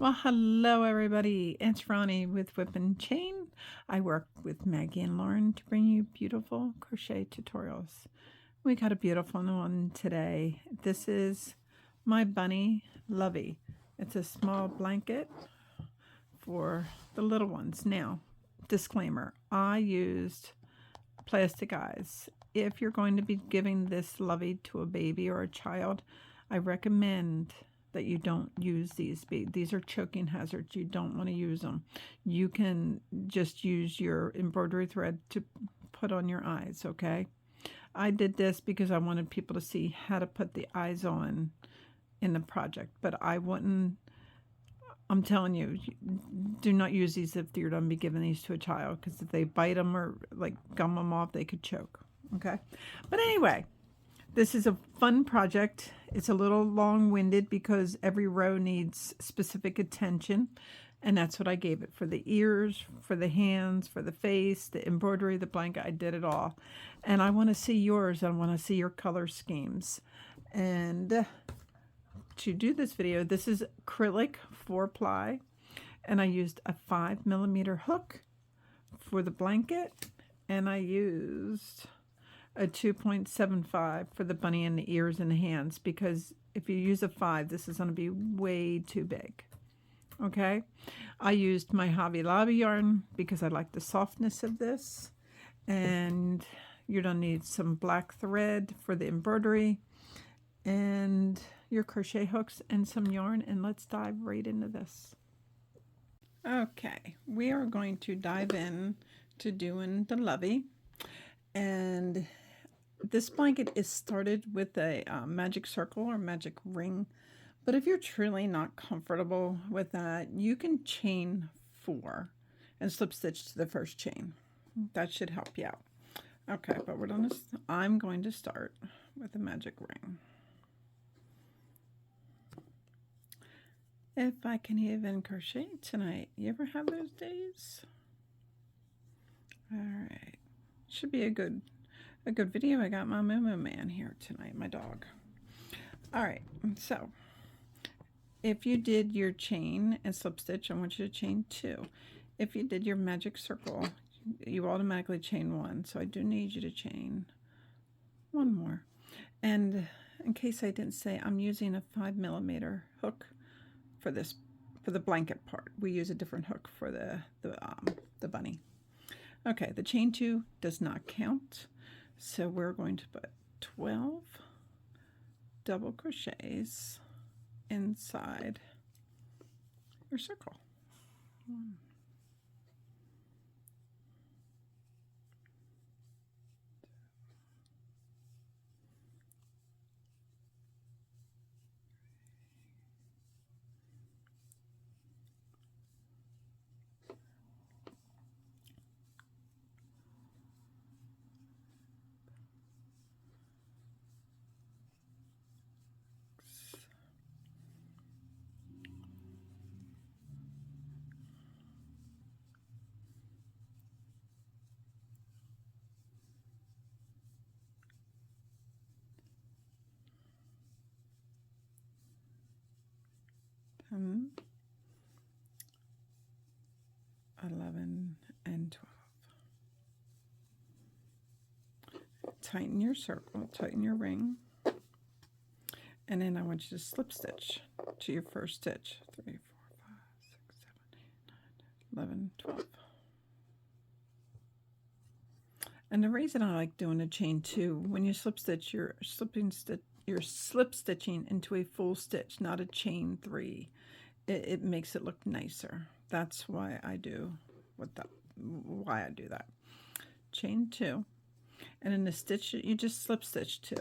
Well, hello everybody. It's Ronnie with Whip and Chain. I work with Maggie and Lauren to bring you beautiful crochet tutorials. We got a beautiful one today. This is my bunny, Lovey. It's a small blanket for the little ones. Now, disclaimer, I used plastic eyes. If you're going to be giving this Lovey to a baby or a child, I recommend that you don't use these. These are choking hazards. You don't want to use them. You can just use your embroidery thread to put on your eyes, okay? I did this because I wanted people to see how to put the eyes on in the project, but I wouldn't. I'm telling you, do not use these if you're going to be giving these to a child, because if they bite them or like gum them off, they could choke. Okay, but anyway, this is a fun project. It's a little long-winded because every row needs specific attention, and that's what I gave it. For the ears, for the hands, for the face, the embroidery, the blanket, I did it all. And I want to see yours. I want to see your color schemes. And to do this video, this is acrylic 4-ply, and I used a 5mm hook for the blanket, and I used a 2.75 for the bunny and the ears and the hands, because if you use a 5, this is going to be way too big. Okay, I used my Hobby Lobby yarn because I like the softness of this, and you're going to need some black thread for the embroidery and your crochet hooks and some yarn, and let's dive right into this. Okay, we are going to dive in to doing the Lovey, and this blanket is started with a magic circle or magic ring, but if you're truly not comfortable with that, you can chain 4 and slip stitch to the first chain. That should help you out. Okay, but I'm going to start with a magic ring. If I can even crochet tonight. You ever have those days? All right, should be a good video. I got my Moo Man here tonight, my dog. All right, so if you did your chain and slip stitch, I want you to chain 2. If you did your magic circle, you automatically chain 1. So I do need you to chain 1 more. And in case I didn't say, I'm using a 5mm hook for this, for the blanket part. We use a different hook for the bunny. Okay, the chain 2 does not count, so we're going to put 12 double crochets inside your circle. 1, 10, 11, and 12. Tighten your circle, tighten your ring, and then I want you to slip stitch to your first stitch. 3, 4, 5, 6, 7, 8, 9, 10, 11, 12. And the reason I like doing a chain 2, when you slip stitch, you're slip stitching into a full stitch, not a chain 3. It makes it look nicer. That's why I do that. Chain 2, and in the stitch you just slip stitch 2.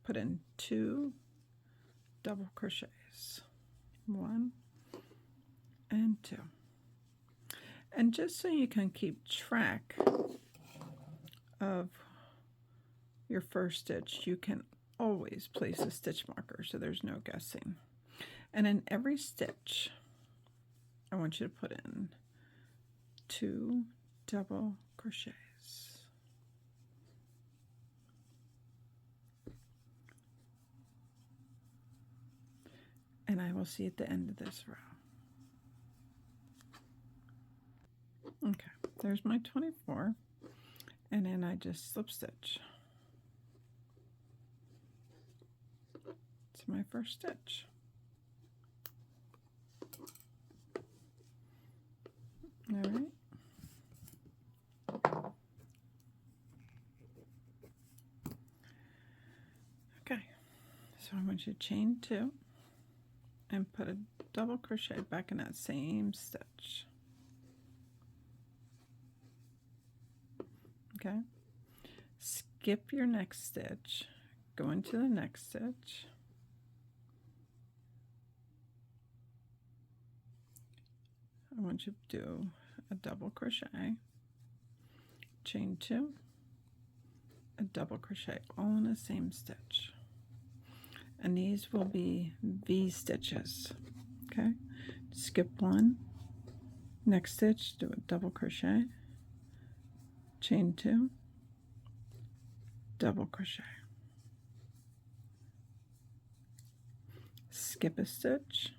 Put in 2 double crochets, 1 and 2. And just so you can keep track of your first stitch, you can always place a stitch marker so there's no guessing. And in every stitch, I want you to put in 2 double crochets. And I will see at the end of this row. Okay, there's my 24, and then I just slip stitch to my first stitch. All right. Okay, so I want you to chain 2 and put a double crochet back in that same stitch. Okay, skip your next stitch, go into the next stitch, I want you to do a double crochet, chain 2, a double crochet, all in the same stitch, and these will be V stitches. Okay, skip 1, next stitch, do a double crochet, chain 2, double crochet, skip a stitch,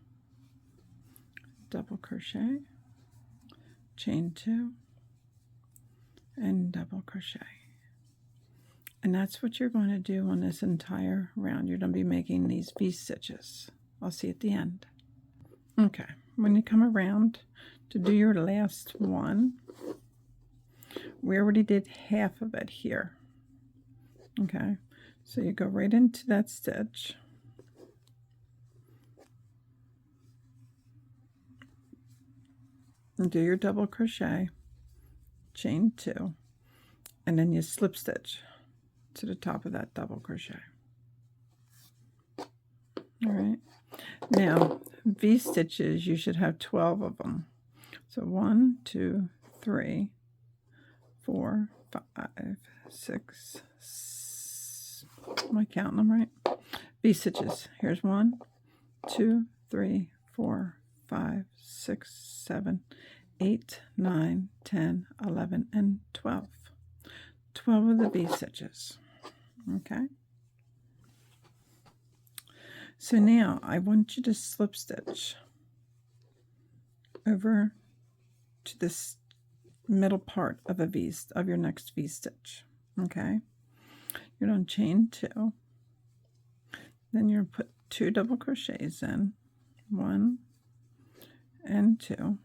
double crochet, chain 2, and double crochet. And that's what you're going to do on this entire round. You're going to be making these V stitches. I'll see you at the end. Okay, when you come around to do your last one, we already did half of it here. Okay, so you go right into that stitch, and do your double crochet, chain 2, and then you slip stitch to the top of that double crochet. All right, now V stitches, you should have 12 of them. So 1, 2, 3, 4, 5, 6, am I counting them right? V stitches. Here's 1, 2, 3, 4, 5, 6, 7, 8, 9, 10, 11, and 12. 12 of the V stitches. Okay. So now I want you to slip stitch over to this middle part of a V of your next V stitch. Okay. You're going to chain 2. Then you're going to put 2 double crochets in, 1 and 2.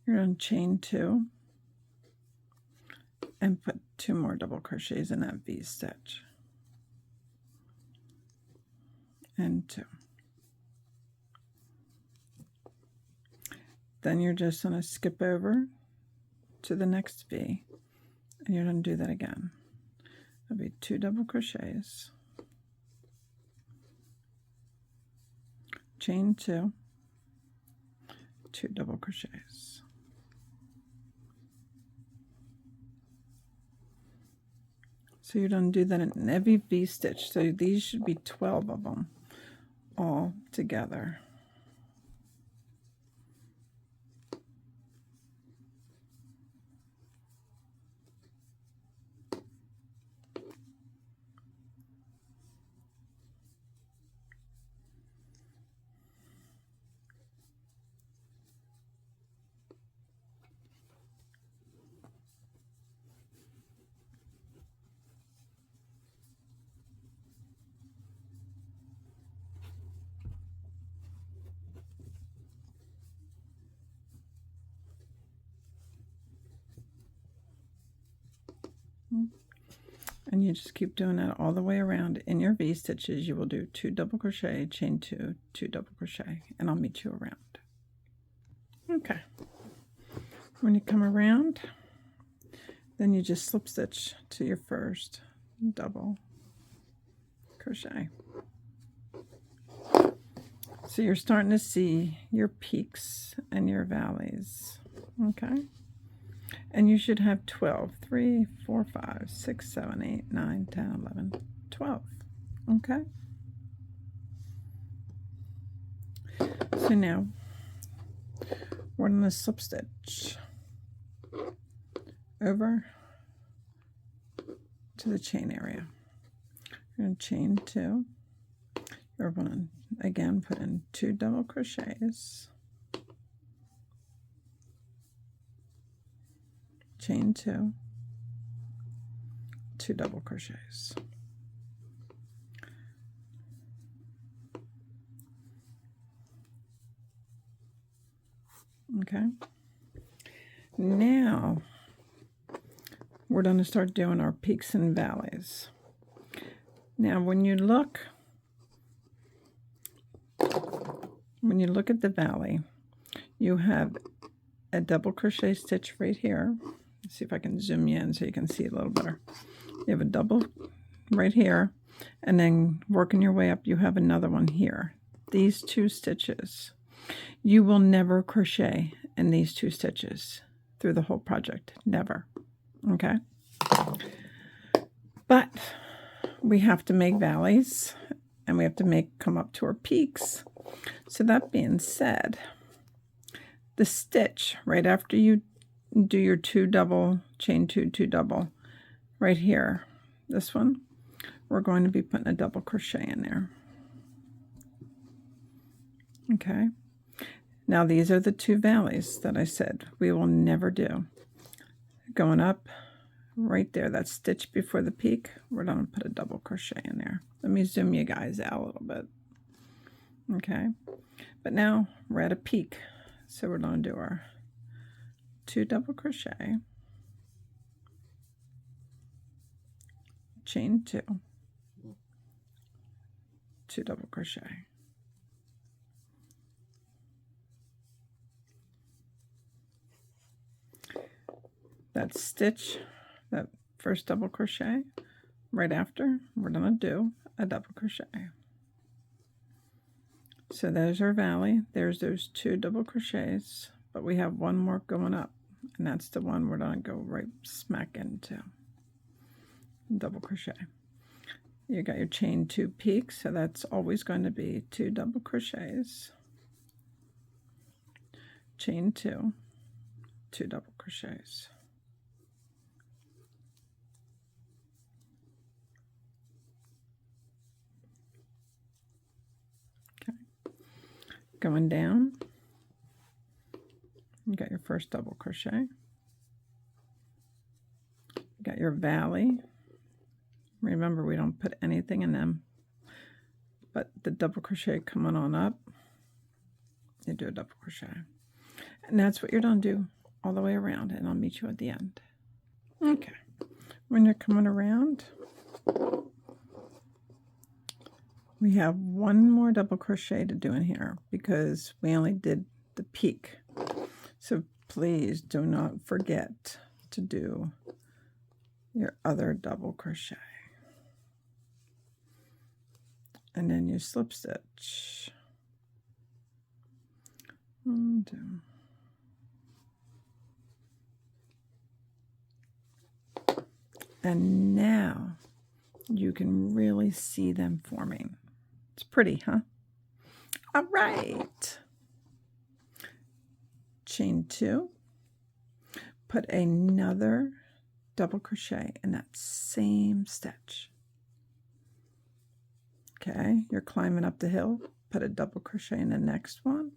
You're going to chain 2 and put 2 more double crochets in that V stitch, and 2. Then you're just going to skip over to the next V, and you're going to do that again. There'll be 2 double crochets, chain 2, 2 double crochets. So you're going to do that in every V stitch. So these should be 12 of them all together. And you just keep doing that all the way around. In your V stitches, you will do 2 double crochet, chain 2, 2 double crochet, and I'll meet you around. Okay. When you come around, then you just slip stitch to your first double crochet. So you're starting to see your peaks and your valleys. Okay. And you should have 12. 3, 4, 5, 6, 7, 8, 9, 10, 11, 12. Okay. So now we're going to slip stitch over to the chain area. You're going to chain 2. You're going to again put in 2 double crochets, chain 2, 2 double crochets. Okay, now we're going to start doing our peaks and valleys. Now when you look at the valley, you have a double crochet stitch right here. Let's see if I can zoom you in so you can see it a little better. You have a double right here, and then working your way up, you have another one here. These 2 stitches. You will never crochet in these 2 stitches through the whole project. Never. Okay? But we have to make valleys, and we have to come up to our peaks. So that being said, the stitch right after you do your 2 double, chain 2, 2 double, right here, this one, we're going to be putting a double crochet in there. Okay? Now these are the 2 valleys that I said we will never do. Going up right there, that stitch before the peak, we're going to put a double crochet in there. Let me zoom you guys out a little bit. Okay, but now we're at a peak, so we're going to do our 2 double crochet, chain 2, 2 double crochet. That stitch, that first double crochet, right after, we're going to do a double crochet. So there's our valley. There's those 2 double crochets, but we have one more going up, and that's the one we're going to go right smack into. Double crochet. You got your chain 2 peaks, so that's always going to be 2 double crochets, chain 2, 2 double crochets. Going down, you got your first double crochet, you got your valley. Remember, we don't put anything in them, but the double crochet coming on up, you do a double crochet, and that's what you're going to do all the way around, and I'll meet you at the end. Okay, when you're coming around, we have one more double crochet to do in here because we only did the peak. So please do not forget to do your other double crochet. And then you slip stitch. 1, 2. And now you can really see them forming. It's pretty, huh? All right. Chain 2. Put another double crochet in that same stitch. Okay, you're climbing up the hill. Put a double crochet in the next one.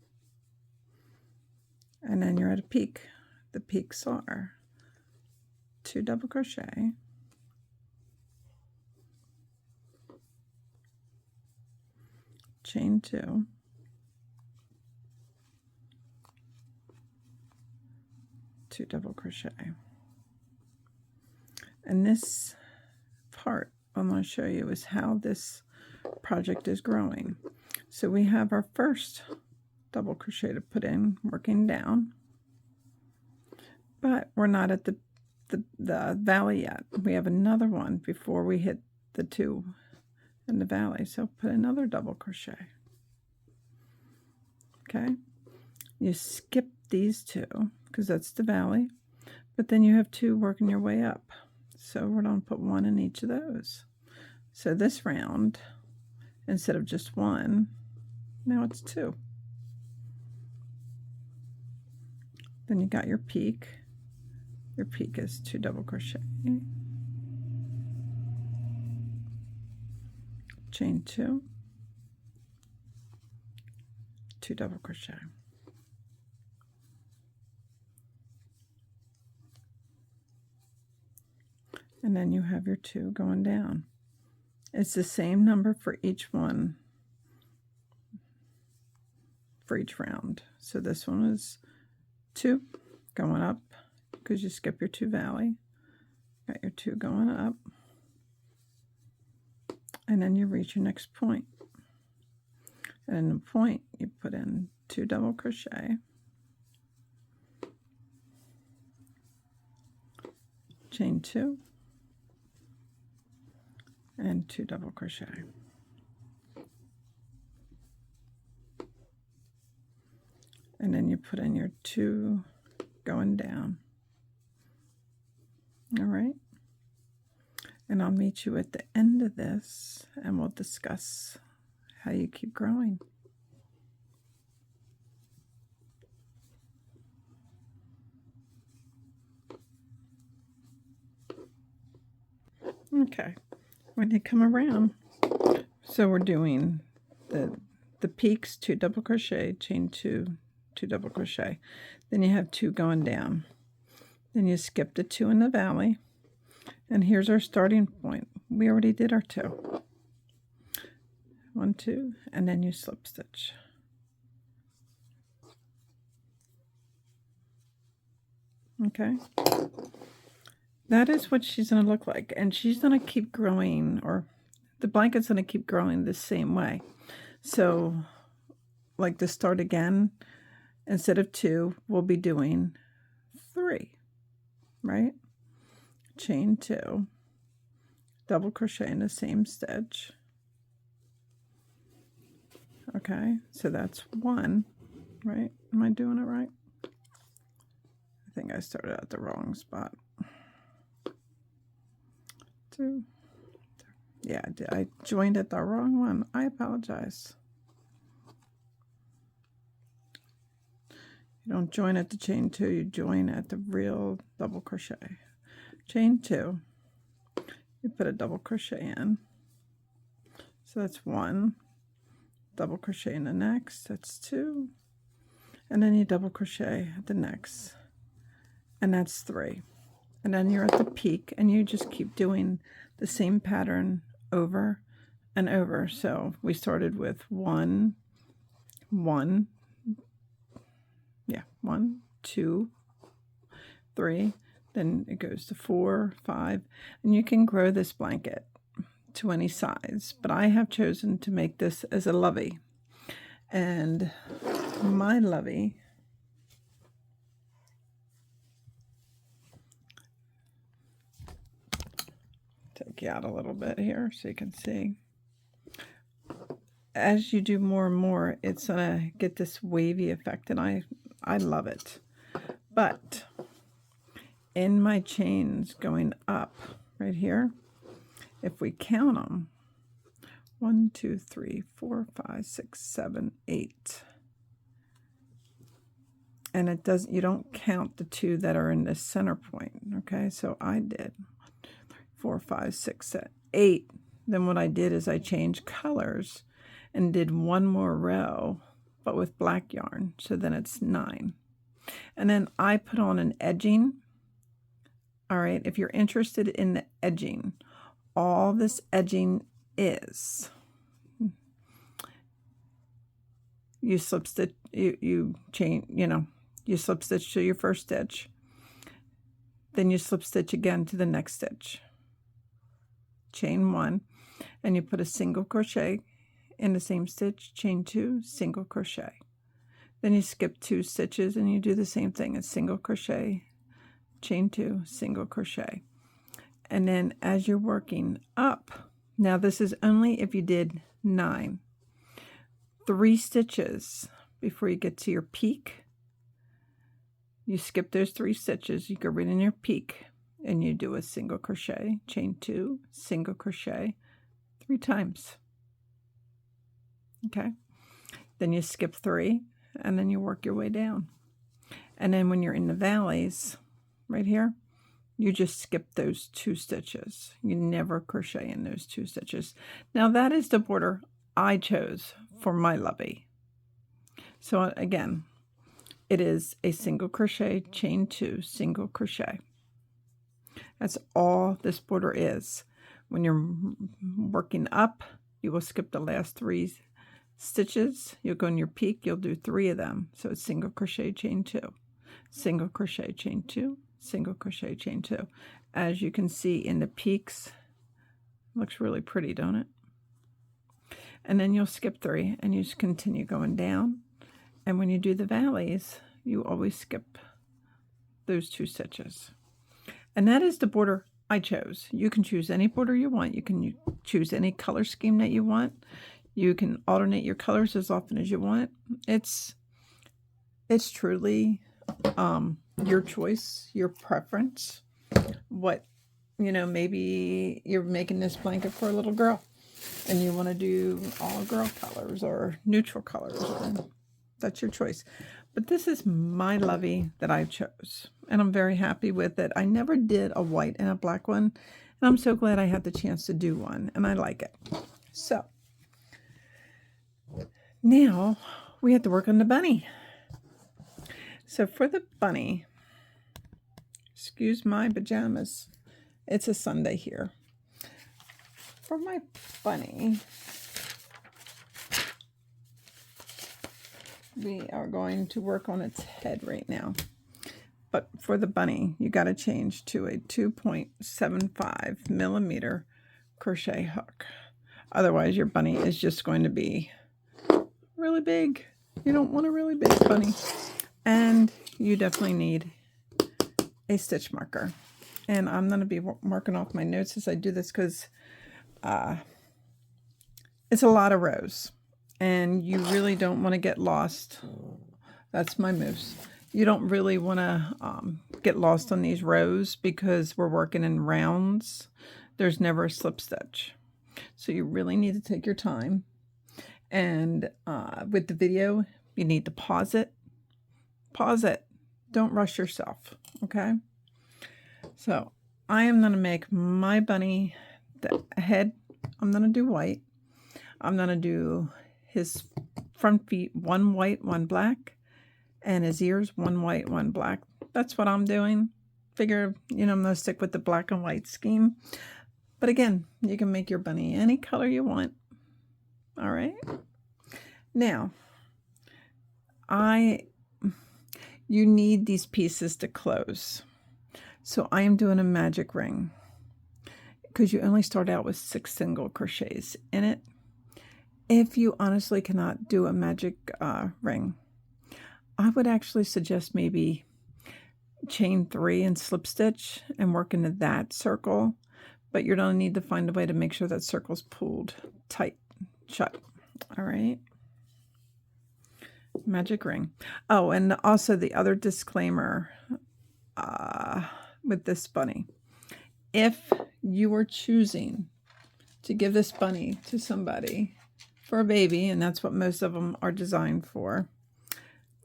And then you're at a peak. The peaks are 2 double crochet, chain 2, 2 double crochet. And this part I'm going to show you is how this project is growing. So we have our first double crochet to put in, working down, but we're not at the valley yet. We have another one before we hit the 2 in the valley, so put another double crochet. Okay, you skip these 2 because that's the valley, but then you have 2 working your way up, so we're going to put 1 in each of those. So this round, instead of just 1, now it's 2. Then you got your peak. Your peak is 2 double crochet, chain 2, 2 double crochet. and then you have your 2 going down. It's the same number for each one, for each round. So this one is 2 going up because you skip your 2 valley. Got your 2 going up, and then you reach your next point. And in the point, you put in 2 double crochet, chain 2, and 2 double crochet. And then you put in your 2 going down. All right. And I'll meet you at the end of this, and we'll discuss how you keep growing. Okay, when you come around, so we're doing the peaks, 2 double crochet, chain 2, 2 double crochet. Then you have 2 going down. Then you skip the 2 in the valley. And here's our starting point. We already did our 2. 1, 2, and then you slip stitch. Okay. That is what she's going to look like. And she's going to keep growing, or the blanket's going to keep growing the same way. So, like to start again, instead of 2, we'll be doing 3, right? Chain 2, double crochet in the same stitch. Okay, so that's 1, right? Am I doing it right? I think I started at the wrong spot. 2. Yeah, I joined at the wrong one. I apologize. You don't join at the chain 2, you join at the real double crochet. Chain 2, you put a double crochet in. So that's 1. Double crochet in the next, that's 2. And then you double crochet at the next, and that's 3. And then you're at the peak, and you just keep doing the same pattern over and over. So we started with 1, 1, yeah, 1, 2, 3, then it goes to 4, 5, and you can grow this blanket to any size, but I have chosen to make this as a lovey. And my lovey take you out a little bit here so you can see. As you do more and more, it's gonna get this wavy effect, and I love it. But in my chains going up right here, if we count them, 1, 2, 3, 4, 5, 6, 7, 8. And it doesn't, you don't count the 2 that are in the center point. Okay, so I did 4, 5, 6, 7, 8. Then what I did is I changed colors and did 1 more row, but with black yarn. So then it's 9. And then I put on an edging. All right, if you're interested in the edging, all this edging is, you slip stitch, you chain, you slip stitch to your first stitch, then you slip stitch again to the next stitch, chain 1, and you put a single crochet in the same stitch, chain 2, single crochet. Then you skip 2 stitches and you do the same thing, a single crochet, chain 2, single crochet. And then as you're working up, now this is only if you did 9, 3 stitches before you get to your peak. You skip those 3 stitches, you go right in your peak, and you do a single crochet, chain 2, single crochet 3 times. Okay, then you skip 3, and then you work your way down. And then when you're in the valleys, right here, you just skip those 2 stitches. You never crochet in those 2 stitches. Now that is the border I chose for my lovey. So again, it is a single crochet, chain 2, single crochet. That's all this border is. When you're working up, you will skip the last 3 stitches. You'll go in your peak, you'll do 3 of them. So it's single crochet, chain 2, single crochet, chain 2, single crochet, chain 2. As you can see in the peaks, looks really pretty, don't it? And then you'll skip 3 and you just continue going down. And when you do the valleys, you always skip those 2 stitches. And that is the border I chose. You can choose any border you want. You can choose any color scheme that you want. You can alternate your colors as often as you want. It's truly your choice, your preference. What, maybe you're making this blanket for a little girl and you want to do all girl colors or neutral colors. That's your choice. But this is my Lovey that I chose, and I'm very happy with it. I never did a white and a black one, and I'm so glad I had the chance to do one, and I like it. So now we have to work on the bunny. So for the bunny, excuse my pajamas, it's a Sunday here. For my bunny, we are going to work on its head right now. But for the bunny, you got to change to a 2.75 millimeter crochet hook. Otherwise, your bunny is just going to be really big. You don't want a really big bunny. And you definitely need a stitch marker. And I'm going to be marking off my notes as I do this because it's a lot of rows. And you really don't want to get lost. That's my moose. You don't really want to get lost on these rows because we're working in rounds. There's never a slip stitch. So you really need to take your time. And with the video, you need to pause it. Pause it. Don't rush yourself, okay? So I am going to make my bunny, the head, I'm going to do white. I'm going to do his front feet, 1 white, 1 black, and his ears, 1 white, 1 black. That's what I'm doing. Figure, I'm going to stick with the black and white scheme. But again, you can make your bunny any color you want. All right. Now, you need these pieces to close. So I am doing a magic ring because you only start out with 6 single crochets in it. If you honestly cannot do a magic ring, I would actually suggest maybe chain 3 and slip stitch and work into that circle, but you're going to need to find a way to make sure that circle's pulled tight shut. All right. Magic ring. Oh, and also the other disclaimer with this bunny. If you are choosing to give this bunny to somebody for a baby, and that's what most of them are designed for,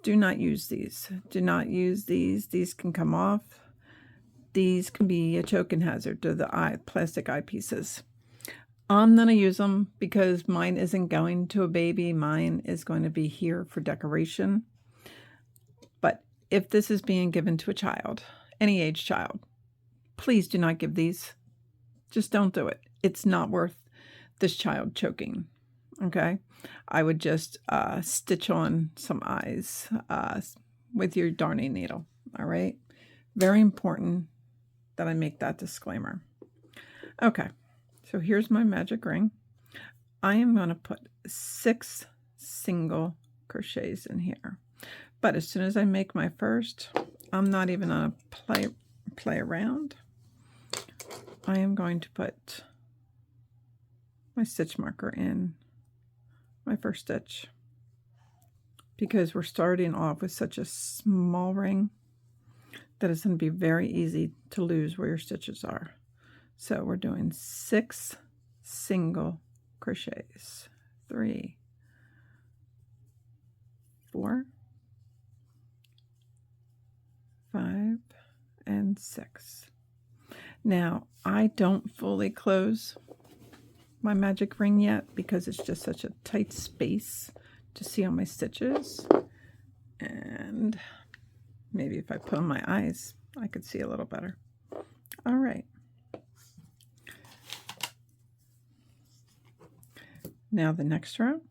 do not use these. Do not use these. These can come off. These can be a choking hazard to the plastic eyepieces. I'm going to use them because mine isn't going to a baby. Mine is going to be here for decoration. But if this is being given to a child, any age child, please do not give these. Just don't do it. It's not worth this child choking. Okay, I would just stitch on some eyes with your darning needle. All right, very important that I make that disclaimer. Okay, so here's my magic ring. I am going to put 6 single crochets in here, but as soon as I make my first, I'm not even going to play around. I am going to put my stitch marker in my first stitch because we're starting off with such a small ring that it's going to be very easy to lose where your stitches are. So we're doing 6 single crochets. 3, 4, 5, and 6. Now, I don't fully close my magic ring yet because it's just such a tight space to see all my stitches. And maybe if I put on my eyes, I could see a little better. All right. Now the next row,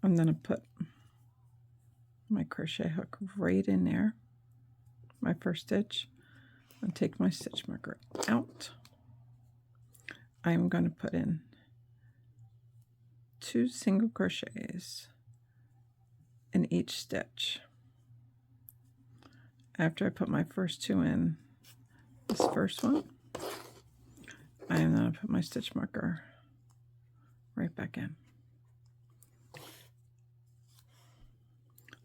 I'm going to put my crochet hook right in there, my first stitch, and take my stitch marker out. I'm going to put in 2 single crochets in each stitch. After I put my first 2 in, this first one, I am going to put my stitch marker right back in.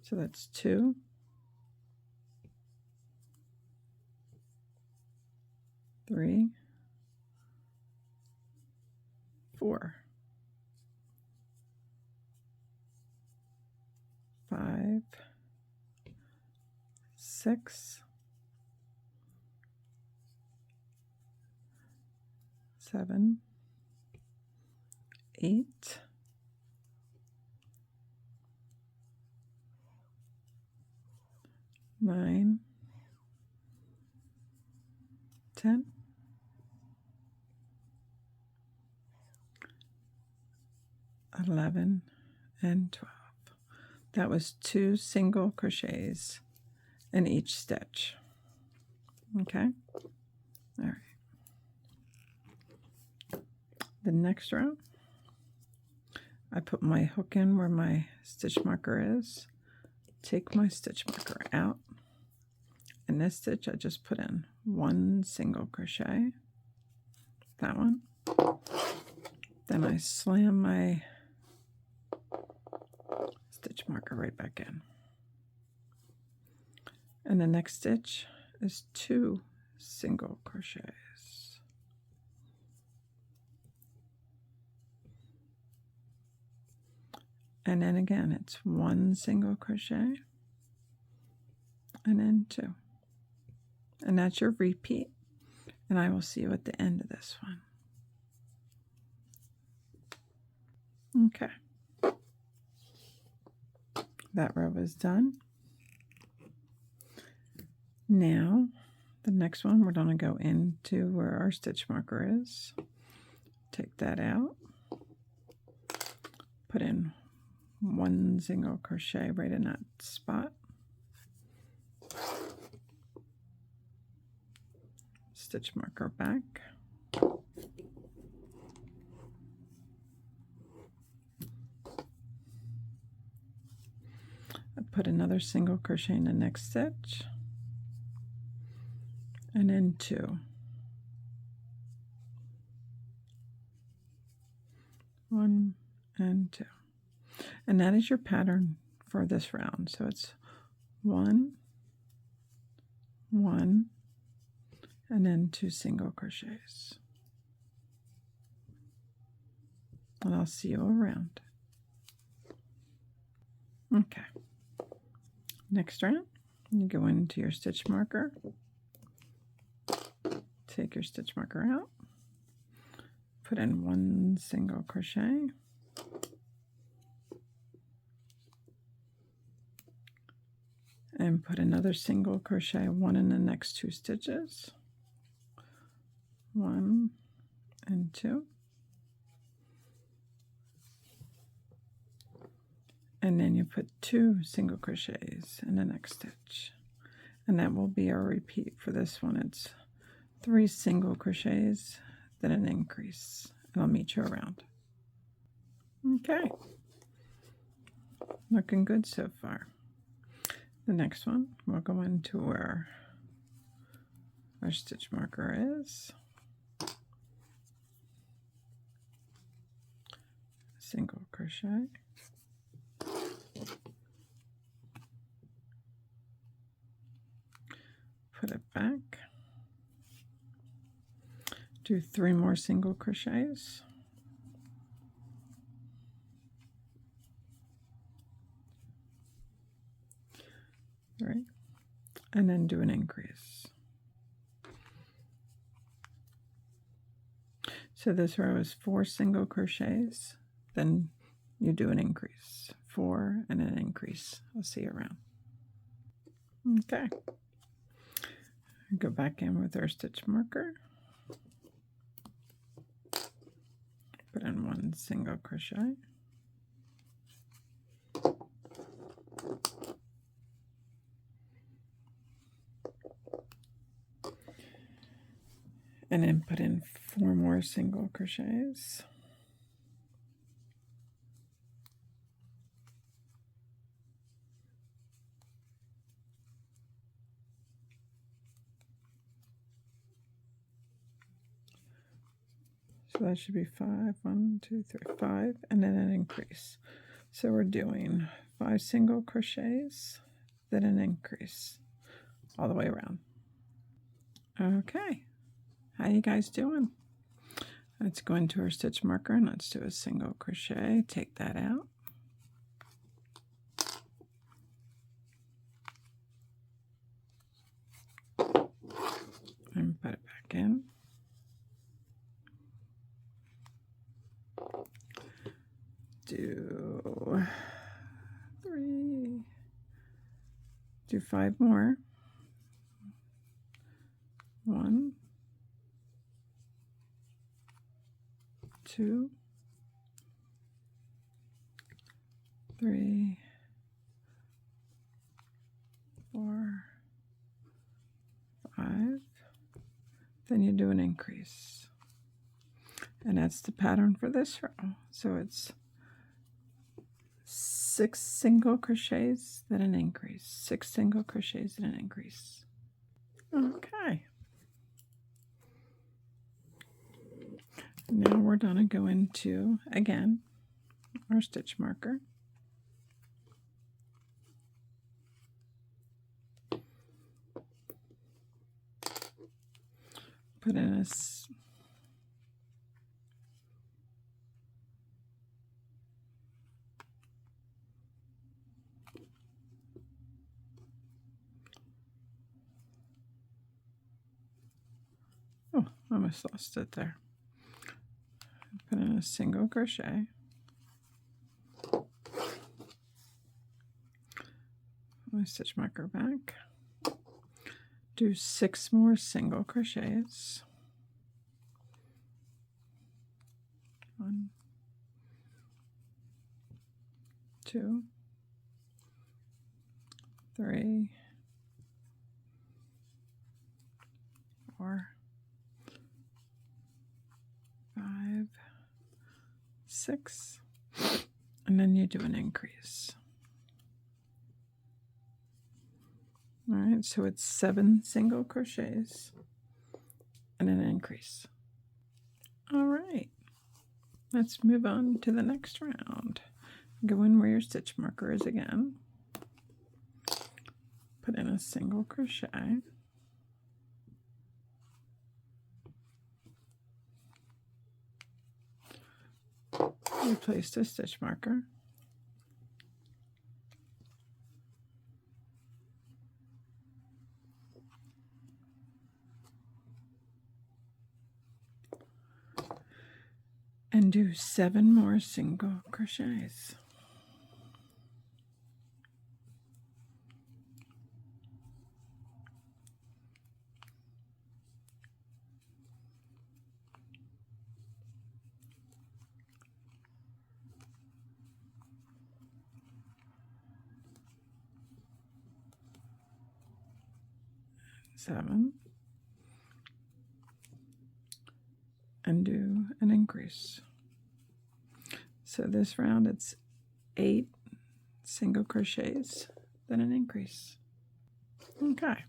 So that's 2, 3, 4, 5, 6, 7, 8, 9, 10, 11, and 12. That was 2 single crochets in each stitch. Okay? All right. The next row, I put my hook in where my stitch marker is, take my stitch marker out. In this stitch, I just put in 1 single crochet, that one. Then I slam my stitch marker right back in. And the next stitch is 2 single crochets. And then again, it's 1 single crochet, and then 2. And that's your repeat. And I will see you at the end of this one. Okay. That row is done. Now, the next one, we're going to go into where our stitch marker is. Take that out. Put in 1 single crochet right in that spot. Stitch marker back. I put another single crochet in the next stitch, and then 2. 1 and 2. And that is your pattern for this round. So it's 1, 1, and then 2 single crochets. And I'll see you around. Okay. Next round, you go into your stitch marker, take your stitch marker out, put in 1 single crochet, and put another single crochet, 1 in the next 2 stitches, 1 and 2, and then you put 2 single crochets in the next stitch, and that will be our repeat for this one. It's 3 single crochets, then an increase, and I'll meet you around. Okay, looking good so far. The next one, we'll go into where our stitch marker is. Single crochet. Put it back. Do 3 more single crochets. Right, and then do an increase. So this row is 4 single crochets, then you do an increase, 4 and an increase. I'll see you around. Okay, Go back in with our stitch marker. Put in 1 single crochet. And then put in 4 more single crochets. So that should be 5, 1, 2, 3, 5, and then an increase. So we're doing 5 single crochets, then an increase all the way around. Okay, how you guys doing? Let's go into our stitch marker and let's do a single crochet. Take that out. And put it back in. Do 3, do 5 more. 1, 2, 3, 4, 5. Then you do an increase. And that's the pattern for this row. So it's 6 single crochets, then an increase. 6 single crochets, then an increase. Okay. Now we're going to go into, again, our stitch marker. Put in a oh, I almost lost it there. Put in a single crochet. My stitch marker back. Do 6 more single crochets. 1, 2, 3, 4, 5, 6, and then you do an increase. All right, so it's 7 single crochets and an increase. All right, let's move on to the next round. Go in where your stitch marker is again. Put in a single crochet. Replace the stitch marker. And do 7 more single crochets. Seven, and do an increase. So this round it's 8 single crochets, then an increase. Okay.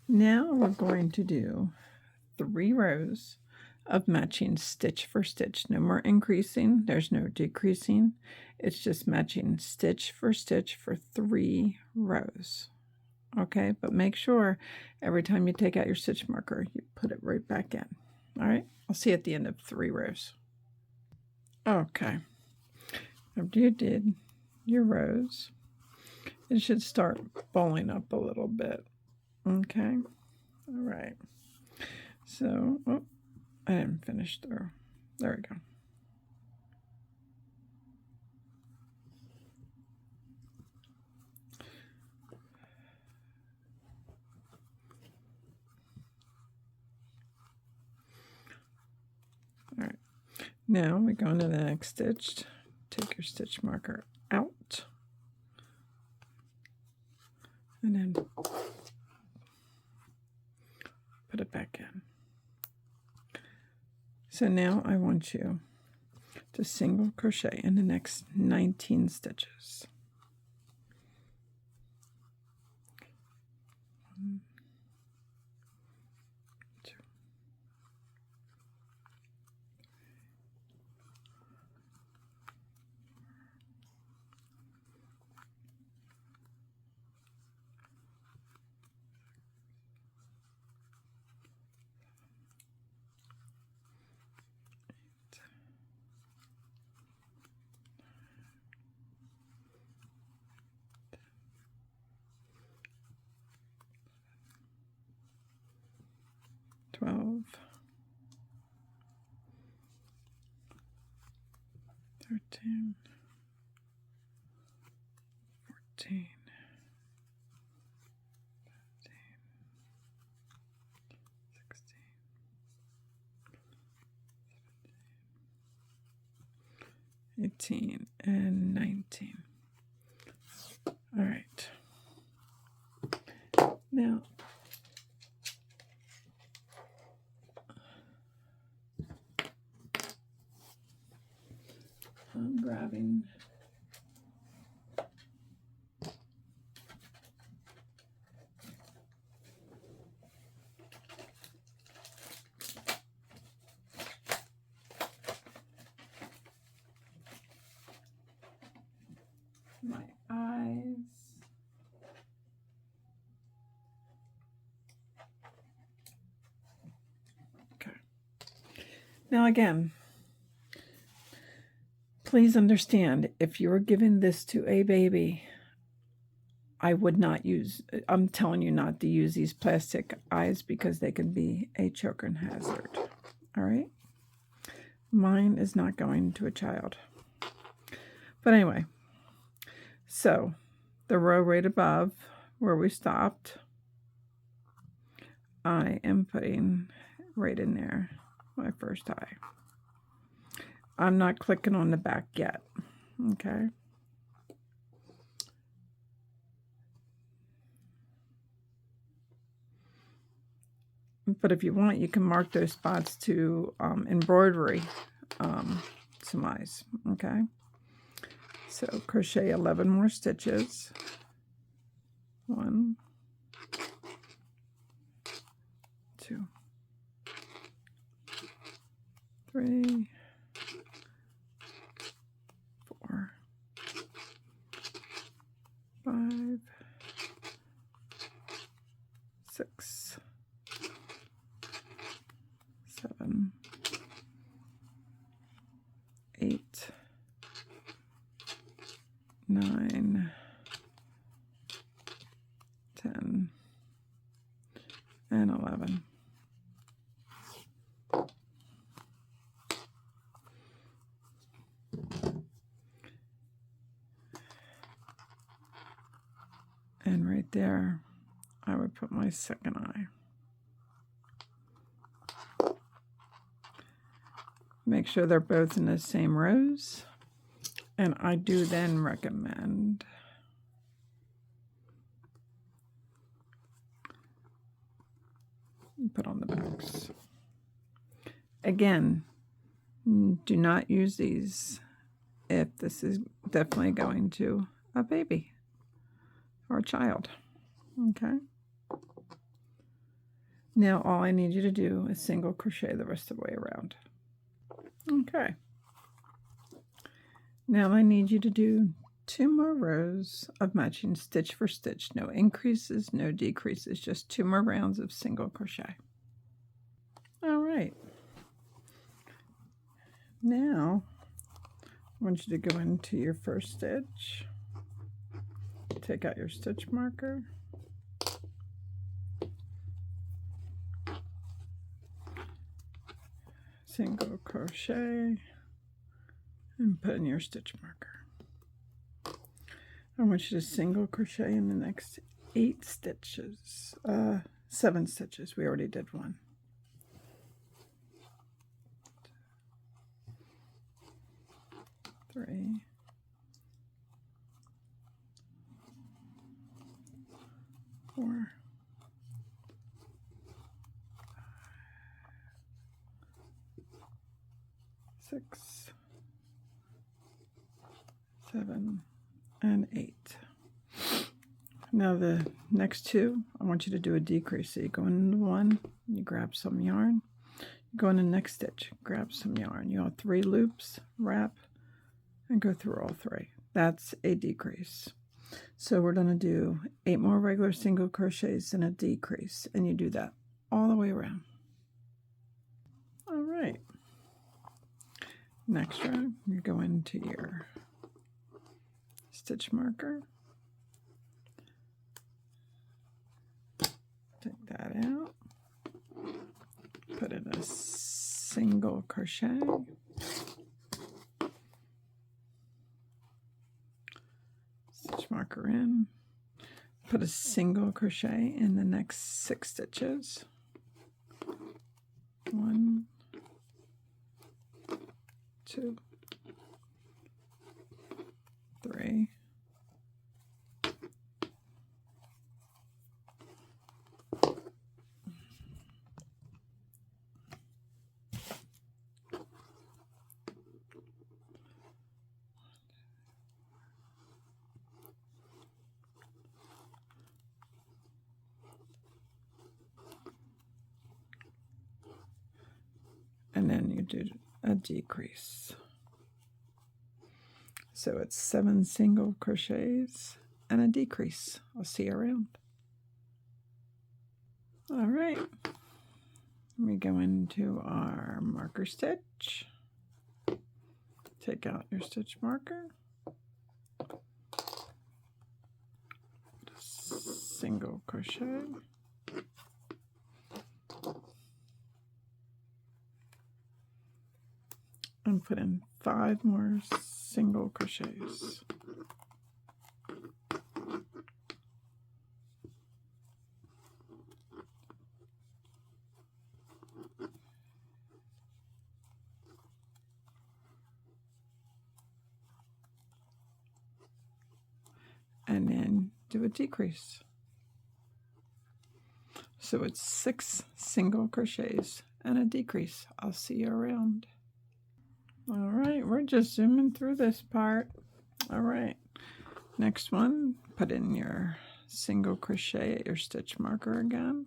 Now we're going to do 3 rows of matching stitch for stitch. No more increasing, there's no decreasing. It's just matching stitch for 3 rows. Okay, but make sure every time you take out your stitch marker, you put it right back in. All right, I'll see you at the end of 3 rows. Okay, after you did your rows, it should start balling up a little bit. Okay, all right. So, oh, I didn't finish through. There we go. Now we go into the next stitch. Take your stitch marker out and then put it back in. So now I want you to single crochet in the next 19 stitches. 1, 2, 12, 13, 14, 15, 16, 18, and 19. All right. Now, I'm grabbing my eyes. Okay. Now again, please understand, if you're giving this to a baby, I would not use, I'm telling you not to use these plastic eyes because they can be a choke and hazard. All right? Mine is not going to a child. But anyway, so the row right above where we stopped, I am putting right in there my first eye. I'm not clicking on the back yet, okay? But if you want, you can mark those spots to embroidery some eyes, okay? So crochet 11 more stitches. 1, 2, 3, 4, 5, 6, 7, 8, 9, 10, and 11. And right there, I would put my second eye. Make sure they're both in the same rows. And I do then recommend put on the backs. Again, do not use these if this is definitely going to a baby or a child. Okay. Now all I need you to do is single crochet the rest of the way around. Okay. Now I need you to do 2 more rows of matching stitch for stitch. No increases, no decreases, just 2 more rounds of single crochet. All right. Now I want you to go into your first stitch. Take out your stitch marker. Single crochet and put in your stitch marker. I want you to single crochet in the next 8 stitches, 7 stitches. We already did 1. 3, 4, 6, 7, and 8. Now the next two, I want you to do a decrease. So you go into one, you grab some yarn, you go in the next stitch, grab some yarn. You have 3 loops, wrap, and go through all 3. That's a decrease. So we're going to do 8 more regular single crochets and a decrease, and you do that all the way around. All right. Next round, you go into your stitch marker. Take that out. Put in a single crochet. Stitch marker in. Put a single crochet in the next 6 stitches. 1, 2, 3, 4. And then you do a decrease. So it's 7 single crochets and a decrease. I'll see you around. All right. We go into our marker stitch. Take out your stitch marker. Single crochet. And put in 5 more single crochets. And then do a decrease. So it's 6 single crochets and a decrease. I'll see you around. All right, we're just zooming through this part. All right, next one, put in your single crochet at your stitch marker again.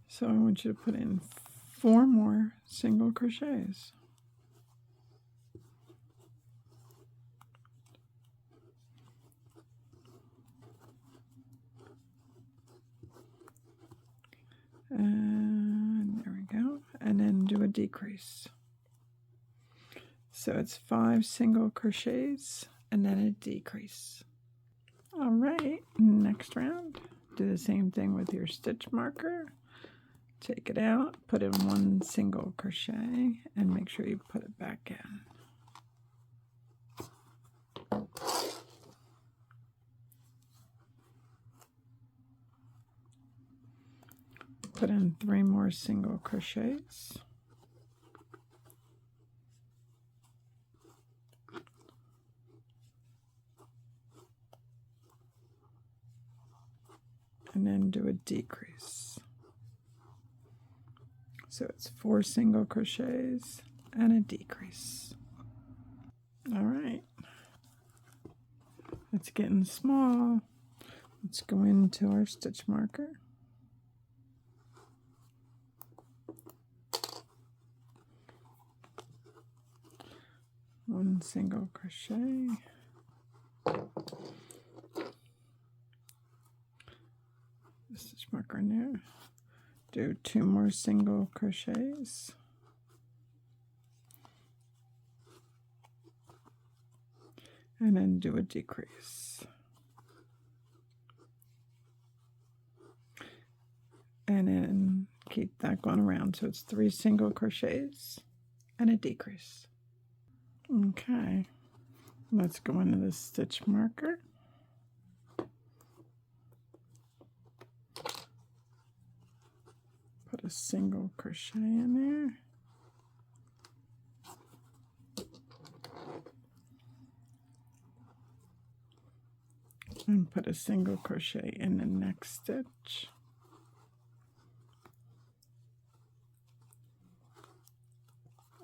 So I want you to put in 4 more single crochets. And there we go. And then do a decrease. So it's 5 single crochets and then a decrease. All right, next round, do the same thing with your stitch marker. Take it out, put in 1 single crochet, and make sure you put it back in. Put in 3 more single crochets. And then do a decrease. So it's 4 single crochets and a decrease. All right. It's getting small. Let's go into our stitch marker. One single crochet. Stitch marker in there. Do 2 more single crochets. And then do a decrease. And then keep that going around. So it's 3 single crochets and a decrease. Okay. Let's go into the stitch marker. Put a single crochet in there. And put a single crochet in the next stitch.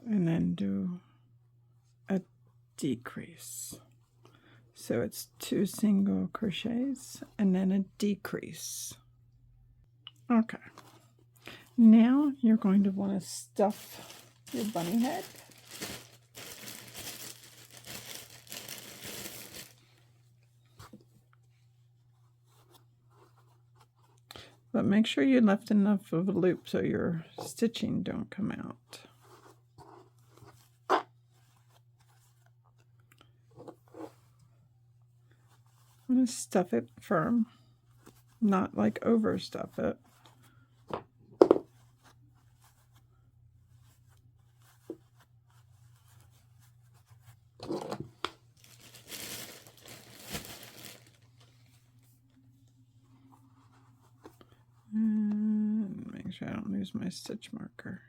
And then do a decrease. So it's 2 single crochets and then a decrease. Okay. Now you're going to want to stuff your bunny head. But make sure you left enough of a loop so your stitching don't come out. I'm going to stuff it firm, not like overstuff it. And make sure I don't lose my stitch marker.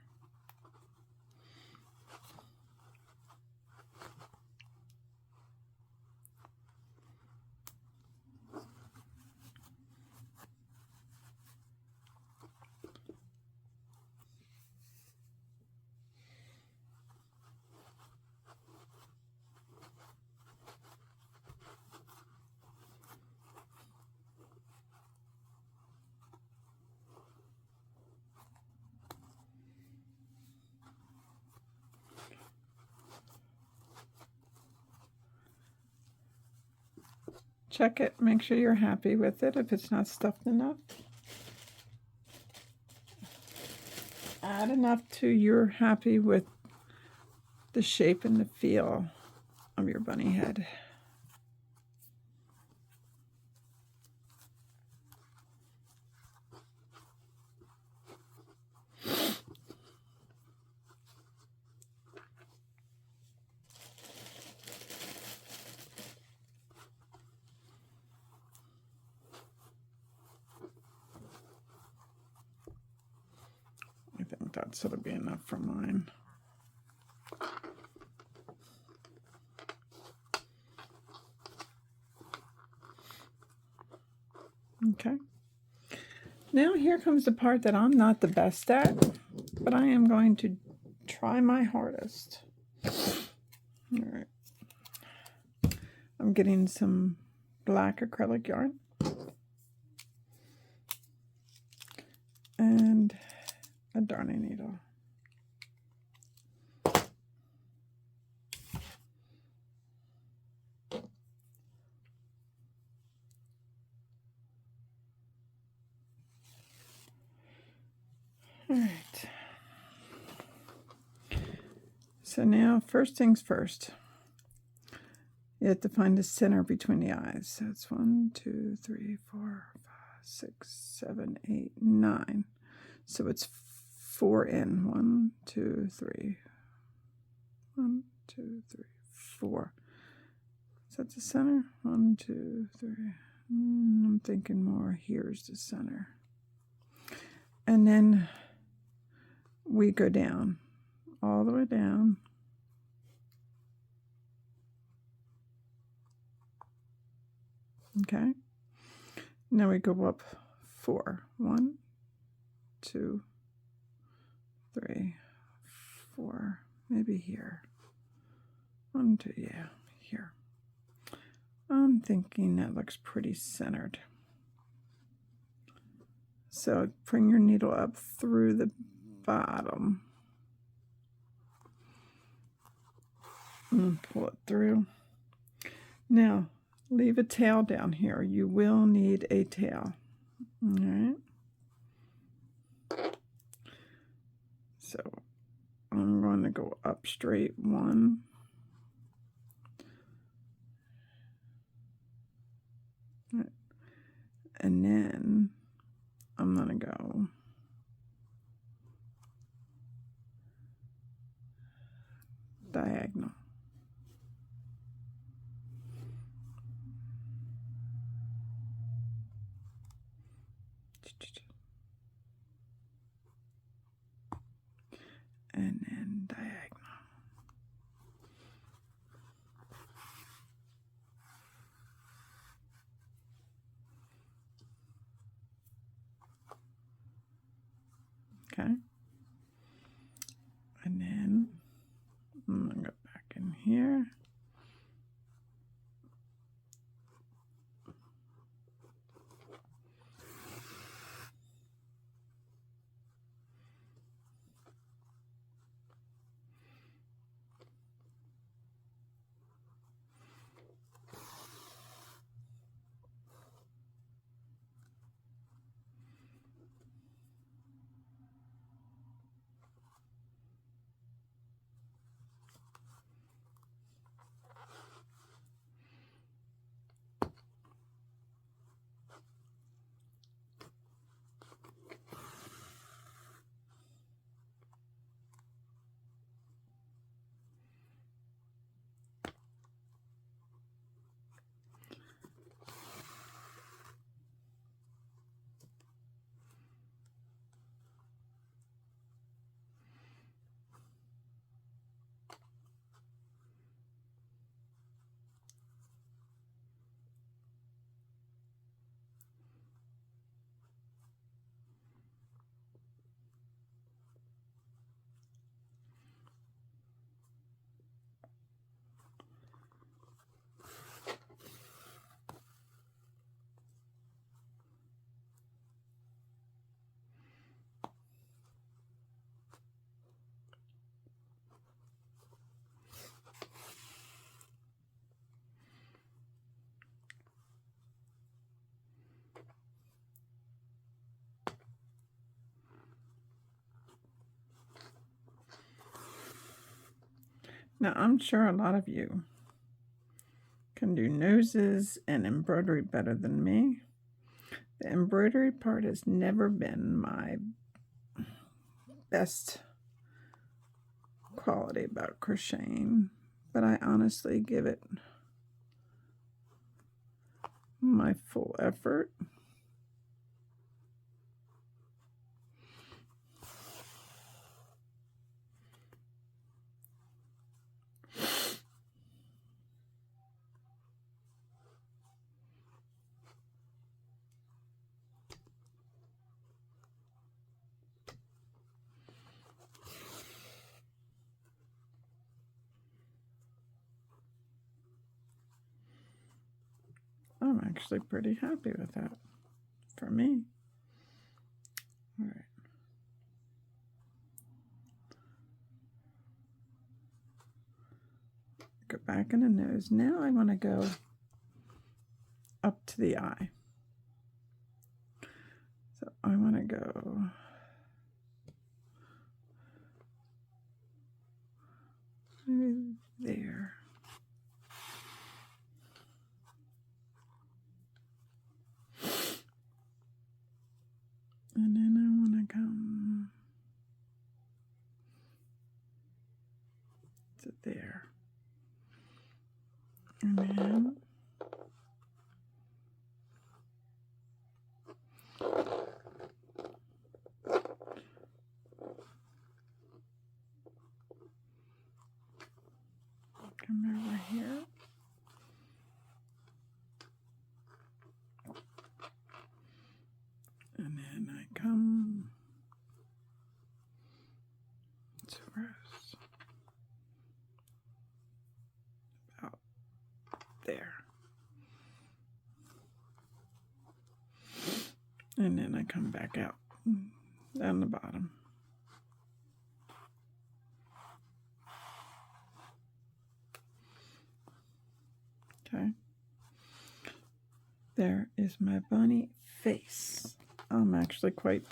Check it, make sure you're happy with it if it's not stuffed enough. Add enough to you're happy with the shape and the feel of your bunny head. I think that's going to be enough for mine. Okay. Now here comes the part that I'm not the best at, but I am going to try my hardest. All right. I'm getting some black acrylic yarn and a darning needle. All right. So now, first things first. You have to find the center between the eyes. So it's 1, 2, 3, 4, 5, 6, 7, 8, 9. So it's 4 in. 1, 2, 3. 1, 2, 3, 4. Is that the center? 1, 2, 3. I'm thinking more here's the center. And then we go down, all the way down. Okay. Now we go up 4. 1, 2, 3, 4. Maybe here. 1, 2, yeah, here. I'm thinking that looks pretty centered. So bring your needle up through the bottom and pull it through. Now leave a tail down here. You will need a tail. All right. So I'm going to go up straight 1. And then I'm going to go diagonal. And then diagonal. Okay. And then I'm going to go back in here. Now, I'm sure a lot of you can do noses and embroidery better than me. The embroidery part has never been my best quality about crocheting, but I honestly give it my full effort. I'm actually pretty happy with that for me. All right. Go back in the nose. Now I want to go up to the eye. So I want to go maybe there. And then I want to come to there. And then come over here. And then I come to rest about there. And then I come back out down the bottom. Okay. There is my bunny face. I'm actually quite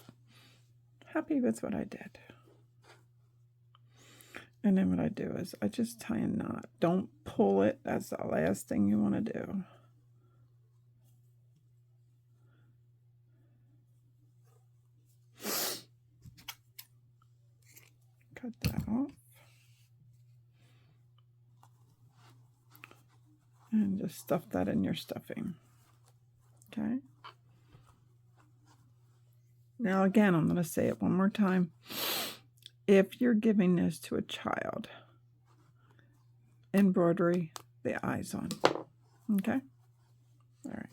happy with what I did. And then what I do is I just tie a knot. Don't pull it. That's the last thing you want to do. Cut that off. And just stuff that in your stuffing. Okay. Now again, I'm going to say it one more time. If you're giving this to a child, embroidery the eyes on. Okay? All right.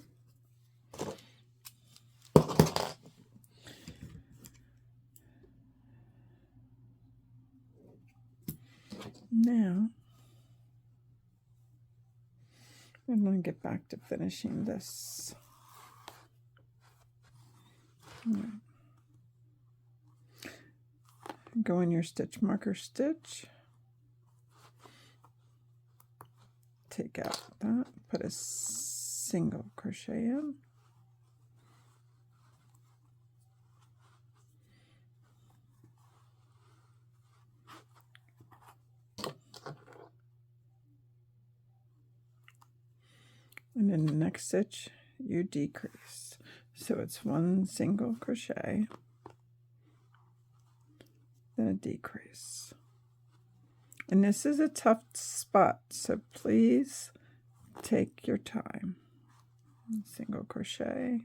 Now, I'm going to get back to finishing this. Go in your stitch marker stitch. Take out that, put a single crochet in. And in the next stitch, you decrease. So it's one single crochet, then a decrease. And this is a tough spot, so please take your time. Single crochet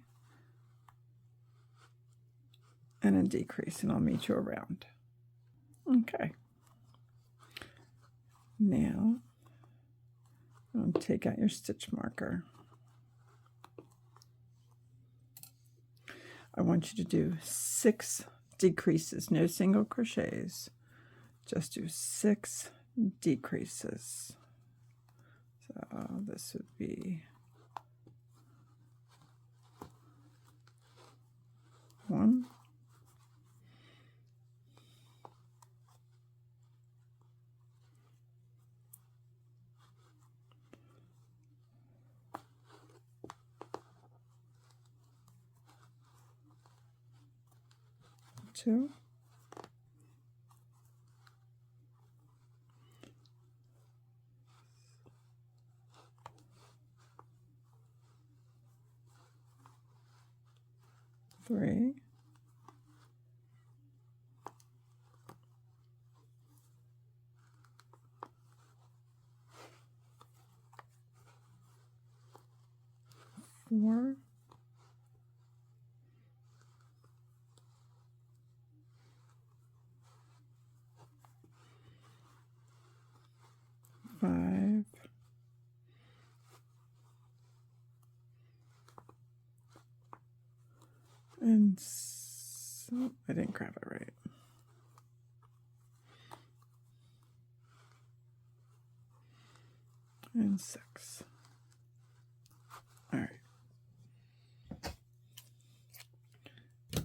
and a decrease, and I'll meet you around. Okay. Now, I'll take out your stitch marker. I want you to do 6 decreases, no single crochets. Just do 6 decreases. So this would be 1, 2, 3, 4, 5, and so I didn't grab it right. And 6. All right.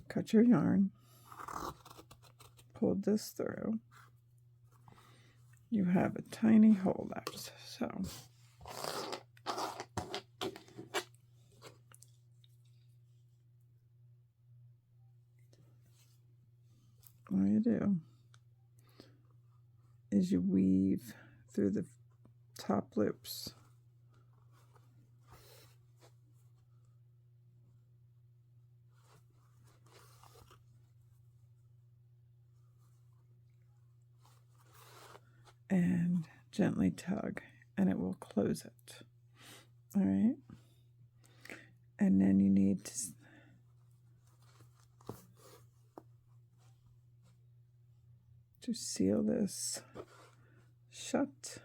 Cut your yarn. Pull this through. You have a tiny hole left, so all you do is you weave through the top loops. And gently tug, and it will close it. All right. And then you need to seal this shut.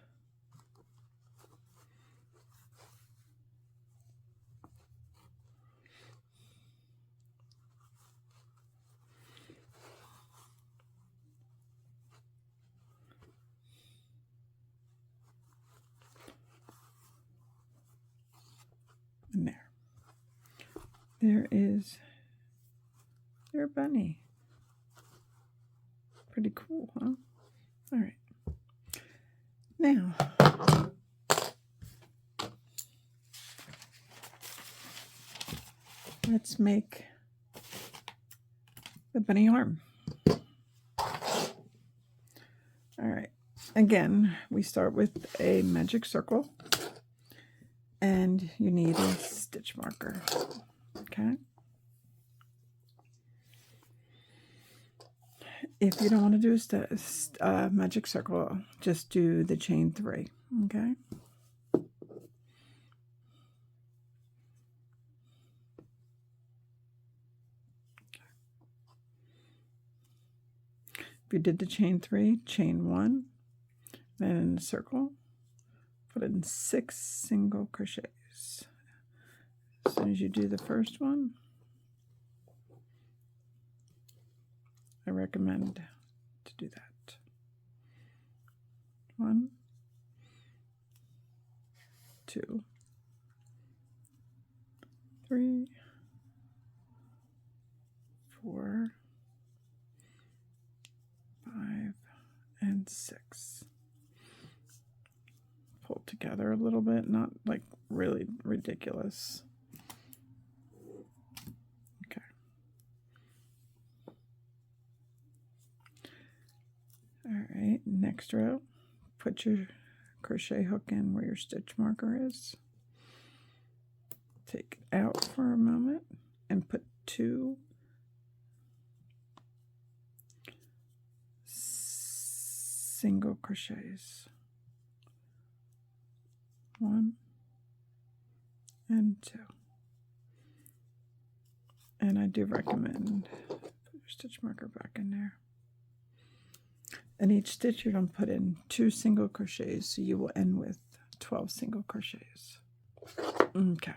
And there. There is your bunny. Pretty cool, huh? All right. Now, let's make the bunny arm. All right. Again, we start with a magic circle, and you need a stitch marker. Okay. If you don't want to do a magic circle, just do the chain 3. Okay. If you did the chain 3, chain 1, then in the circle, put in 6 single crochets. As soon as you do the first one, I recommend to do that. 1, 2, 3, 4, 5, and 6. Pull together a little bit, not like really ridiculous. Okay. All right, next row, put your crochet hook in where your stitch marker is. Take it out for a moment and put 2 single crochets. 1 and 2. And I do recommend put your stitch marker back in there. And each stitch you're going to put in 2 single crochets, so you will end with 12 single crochets. Okay.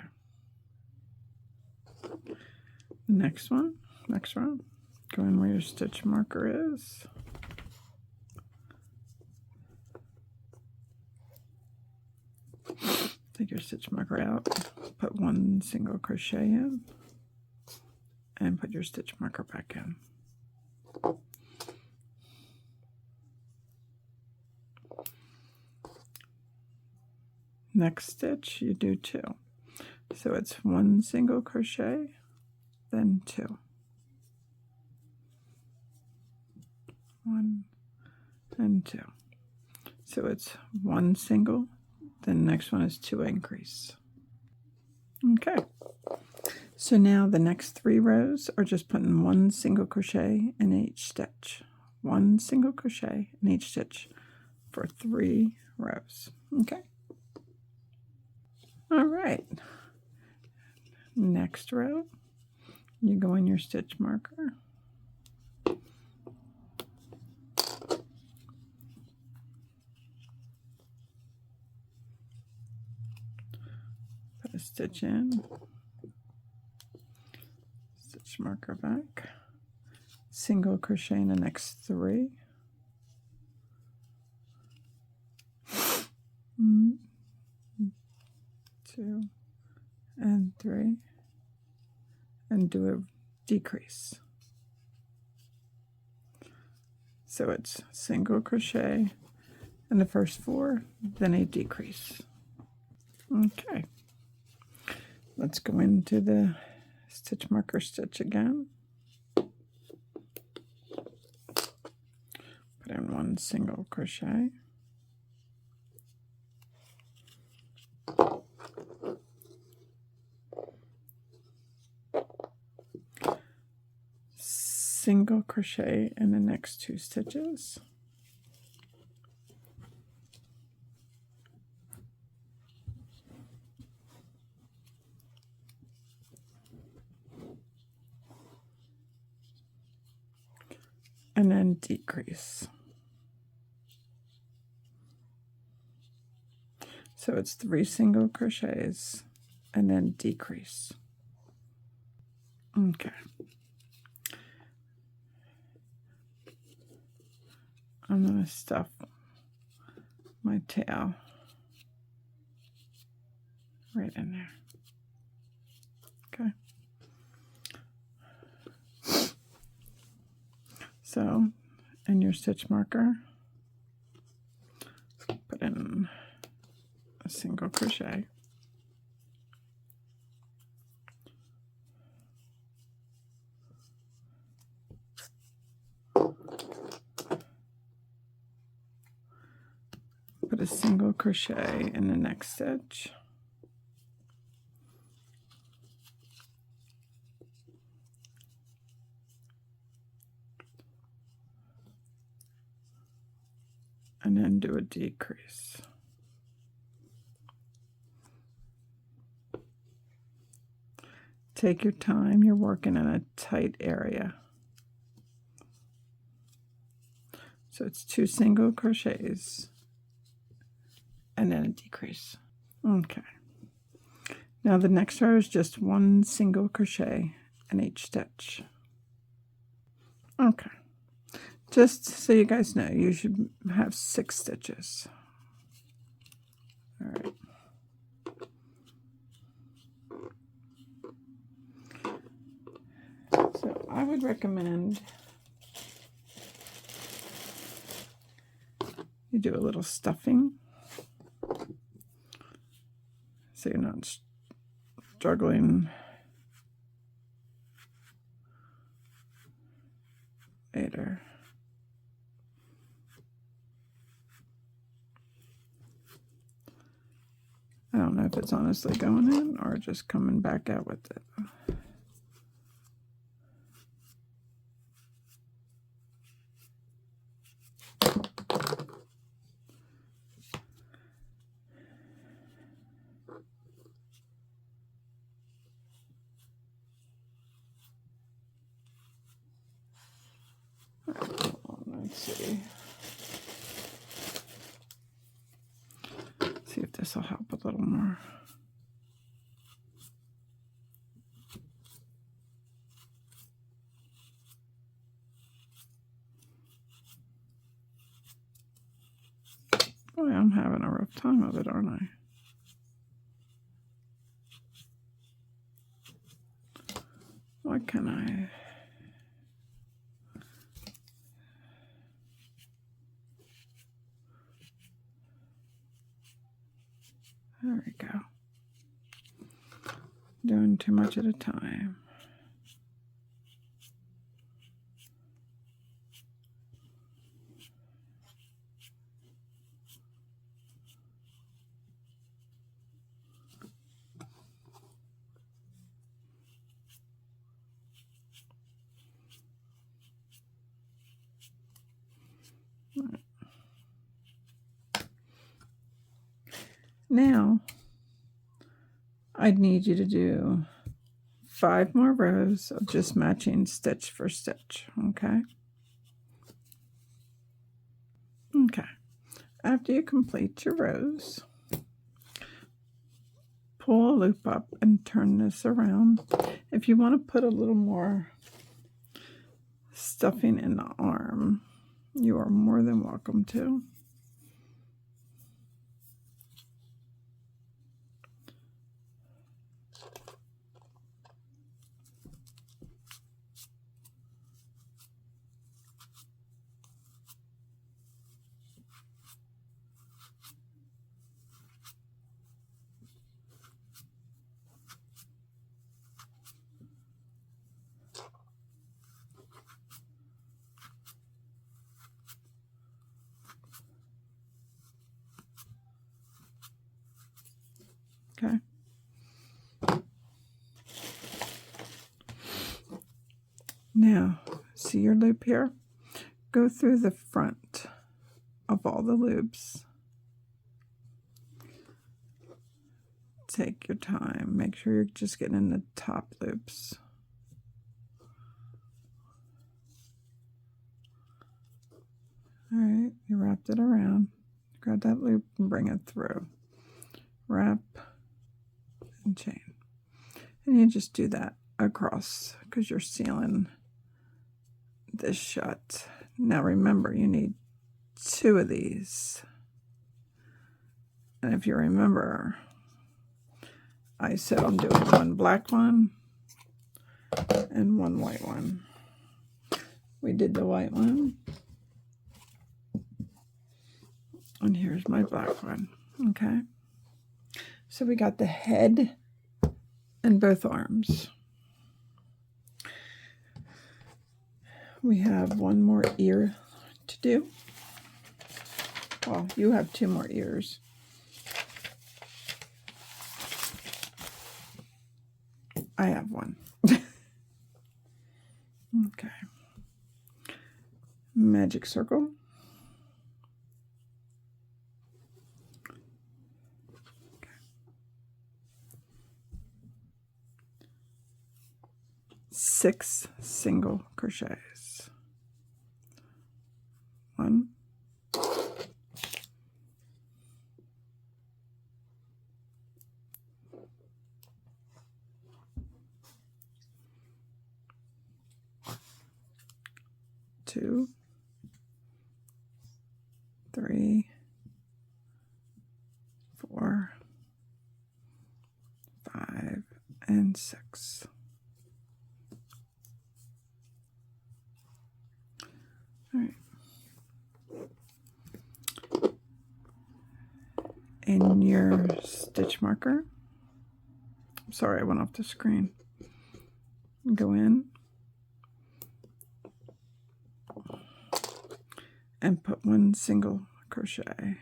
Next row, go in where your stitch marker is. Take your stitch marker out, put 1 single crochet in, and put your stitch marker back in. Next stitch, you do 2. So it's 1 single crochet, then 2. 1 and 2. So it's 1 single, then the next one is 2 increase. Okay. So now the next 3 rows are just putting 1 single crochet in each stitch. 1 single crochet in each stitch for 3 rows. Okay. All right. Next row, you go in your stitch marker. Put a stitch in. Stitch marker back. Single crochet in the next 3. 2 and 3, and do a decrease. So it's single crochet in the first 4, then a decrease. Okay, let's go into the stitch marker stitch again. Put in 1 single crochet. Single crochet in the next 2 stitches. And then decrease. So it's 3 single crochets and then decrease. Okay. I'm going to stuff my tail right in there. Okay. So, in your stitch marker, put in a single crochet. Put a single crochet in the next stitch. And then do a decrease. Take your time, you're working in a tight area. So it's 2 single crochets and then a decrease. Okay. Now the next row is just 1 single crochet in each stitch. Okay. Just so you guys know, you should have 6 stitches. All right. So I would recommend you do a little stuffing so you're not struggling later. I don't know if it's honestly going in or just coming back out with it. Let's see. See if this will help a little more. Boy, I'm having a rough time of it, aren't I? What can I... There we go. Doing too much at a time. Now, I'd need you to do 5 more rows of just matching stitch for stitch, okay? Okay. After you complete your rows, pull a loop up and turn this around. If you want to put a little more stuffing in the arm, you are more than welcome to. Okay. Now, see your loop here? Go through the front of all the loops. Take your time. Make sure you're just getting in the top loops. All right, you wrapped it around. Grab that loop and bring it through. Wrap and chain. And you just do that across because you're sealing this shut. Now remember, you need 2 of these. And if you remember, I said I'm doing 1 black one and 1 white one. We did the white one. And here's my black one, okay? So we got the head and both arms. We have 1 more ear to do. Well, you have 2 more ears. I have 1. Okay. Magic circle. Okay. 6 single crochets. 1, 2, 3, 4, 5, and 6. All right. In your stitch marker, sorry, I went off the screen. Go in and put 1 single crochet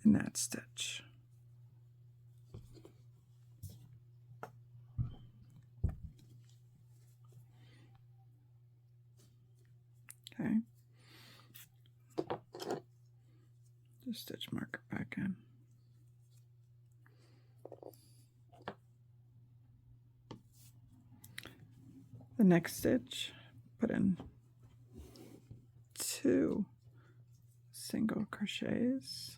in that stitch. Okay. Just stitch marker back in. The next stitch, put in 2 single crochets.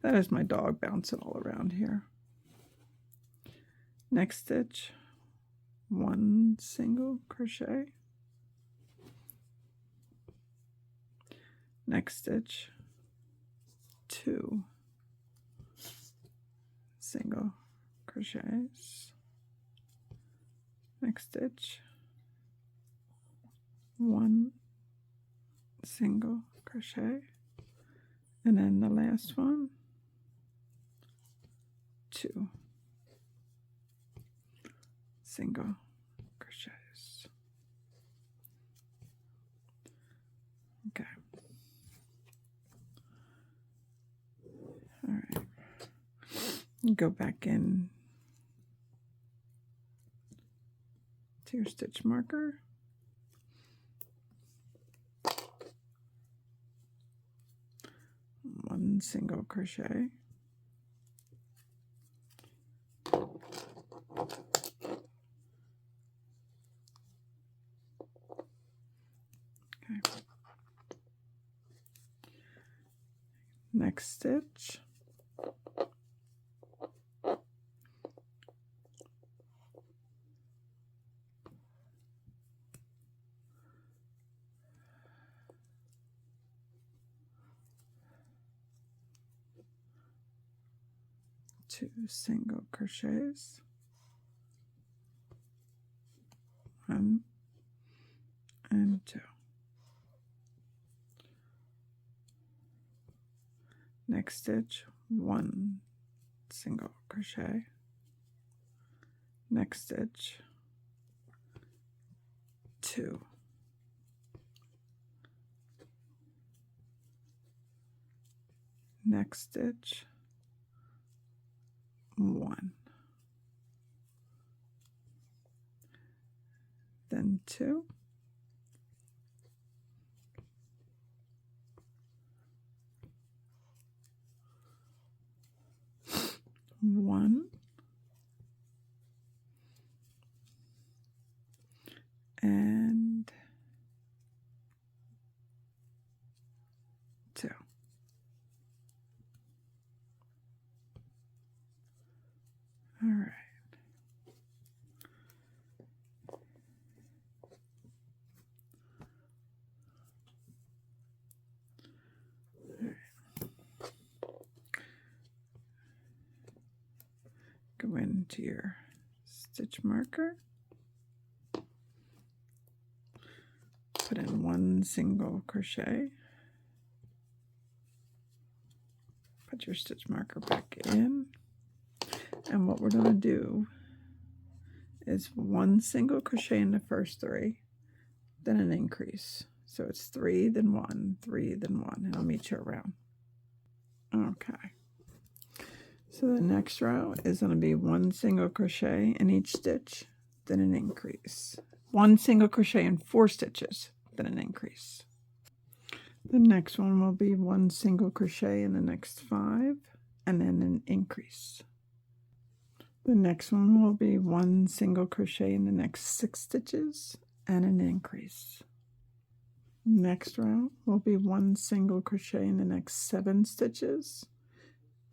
That is my dog bouncing all around here. Next stitch, 1 single crochet. Next stitch, 2 single crochets. Next stitch, 1 single crochet, and then the last one, 2 single crochets. Okay. All right. Go back in to your stitch marker. One single crochet. Okay. Next stitch. Two single crochets, 1 and 2. Next stitch, 1 single crochet. Next stitch, 2. Next stitch, 1. Then 2. 1 and 2. All right. Go into your stitch marker, put in 1 single crochet, put your stitch marker back in, and what we're going to do is 1 single crochet in the first 3, then an increase. So it's 3, then 1, 3, then 1, and I'll meet you around. Okay. So the next row is going to be 1 single crochet in each stitch, then an increase. 1 single crochet in 4 stitches, then an increase. The next one will be 1 single crochet in the next 5, and then an increase. The next one will be 1 single crochet in the next 6 stitches, and an increase. Next row will be 1 single crochet in the next 7 stitches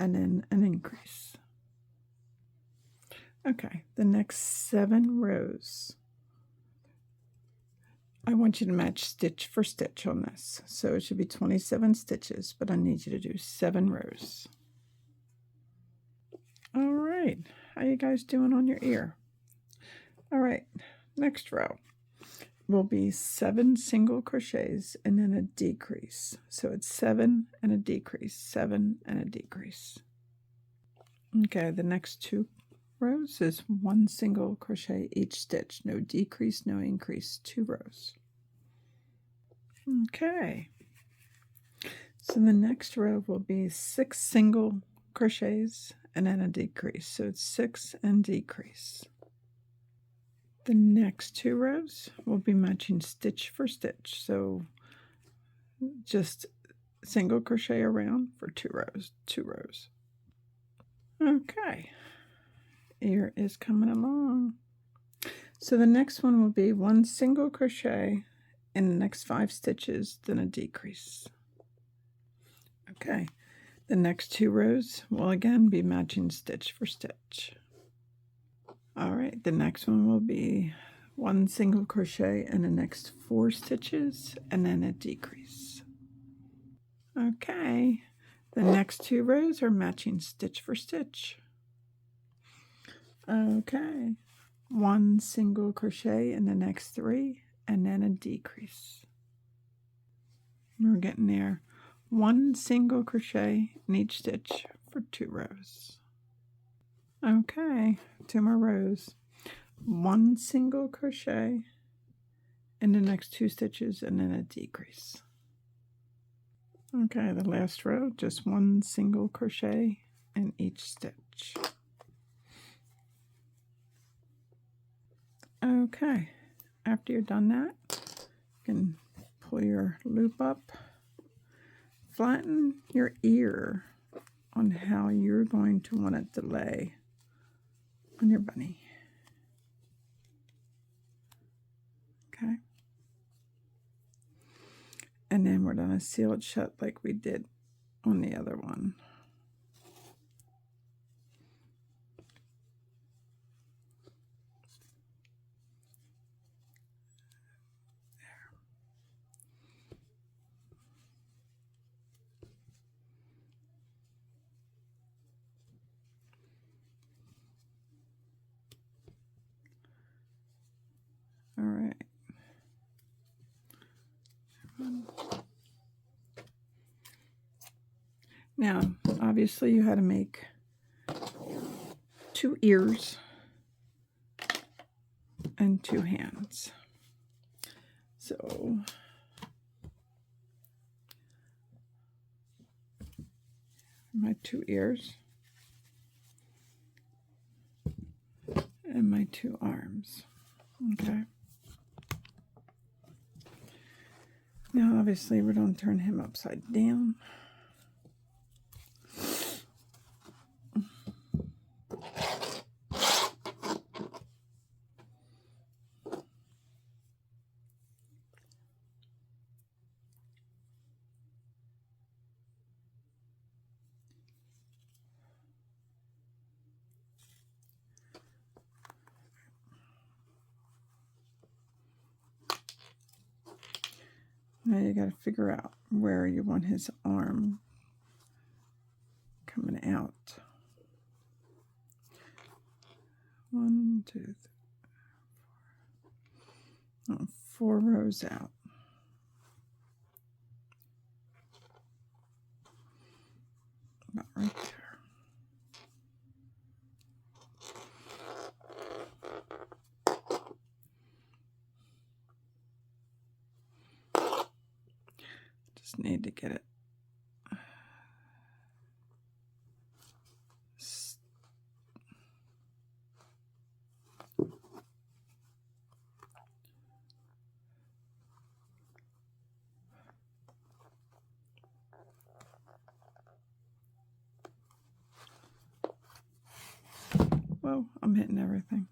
and then an increase. Okay, the next 7 rows, I want you to match stitch for stitch on this. So it should be 27 stitches, but I need you to do 7 rows. All right, how you guys doing on your ear? All right, next row will be 7 single crochets and then a decrease. So it's 7 and a decrease, 7 and a decrease. Okay, the next 2 rows is 1 single crochet each stitch, no decrease, no increase, 2 rows. Okay, so the next row will be 6 single crochets and then a decrease, so it's 6 and decrease. The next 2 rows will be matching stitch for stitch, so just single crochet around for 2 rows, 2 rows. Okay, ear is coming along. So the next one will be 1 single crochet in the next 5 stitches, then a decrease. Okay, the next 2 rows will again be matching stitch for stitch. All right, the next one will be 1 single crochet in the next 4 stitches and then a decrease. Okay, the next 2 rows are matching stitch for stitch. Okay, 1 single crochet in the next 3 and then a decrease. We're getting there. 1 single crochet in each stitch for 2 rows. Okay, 2 more rows. 1 single crochet in the next 2 stitches and then a decrease. Okay, the last row, just 1 single crochet in each stitch. Okay, after you're done that, you can pull your loop up, flatten your ear on how you're going to want it to lay on your bunny. Okay. And then we're going to seal it shut like we did on the other one. All right. Now, obviously you had to make 2 ears and 2 hands. So my 2 ears and my 2 arms. Okay. Now, obviously, we're going to turn him upside down. Now you got to figure out where you want his arm coming out. 1, 2, 3, 4. Oh, 4 rows out. About right there. Just need to get it. Whoa, I'm hitting everything.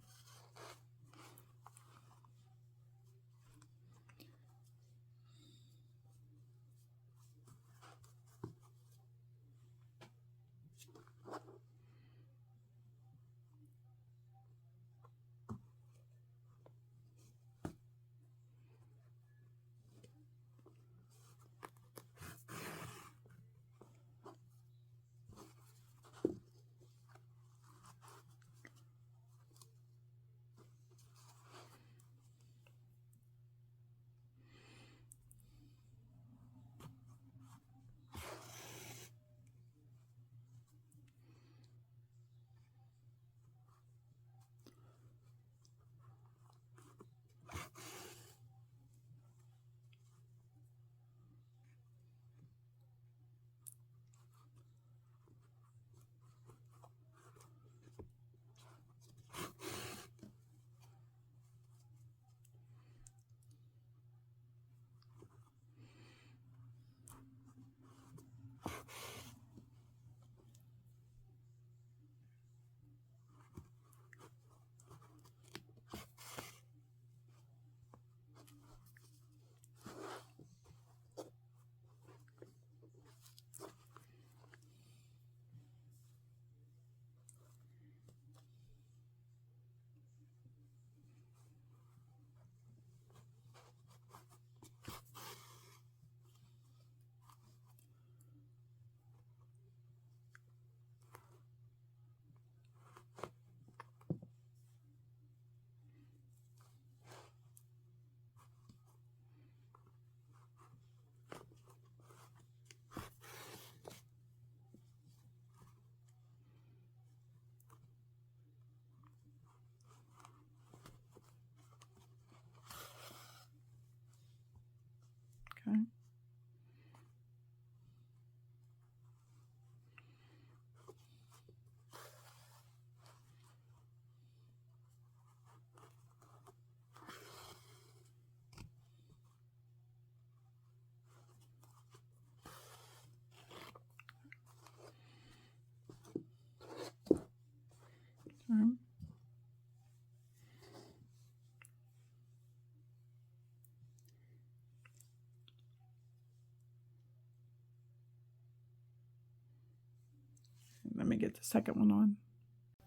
let me get the second one on.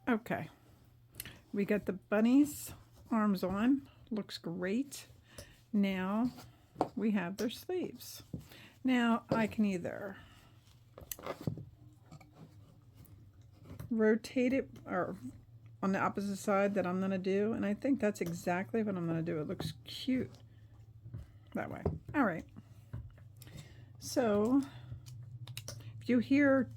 Okay, we got the bunny's arms on. Looks great. Now we have their sleeves. Now I can either rotate it or on the opposite side that I'm going to do, and I think that's exactly what I'm going to do. It looks cute that way. All right, so if you hear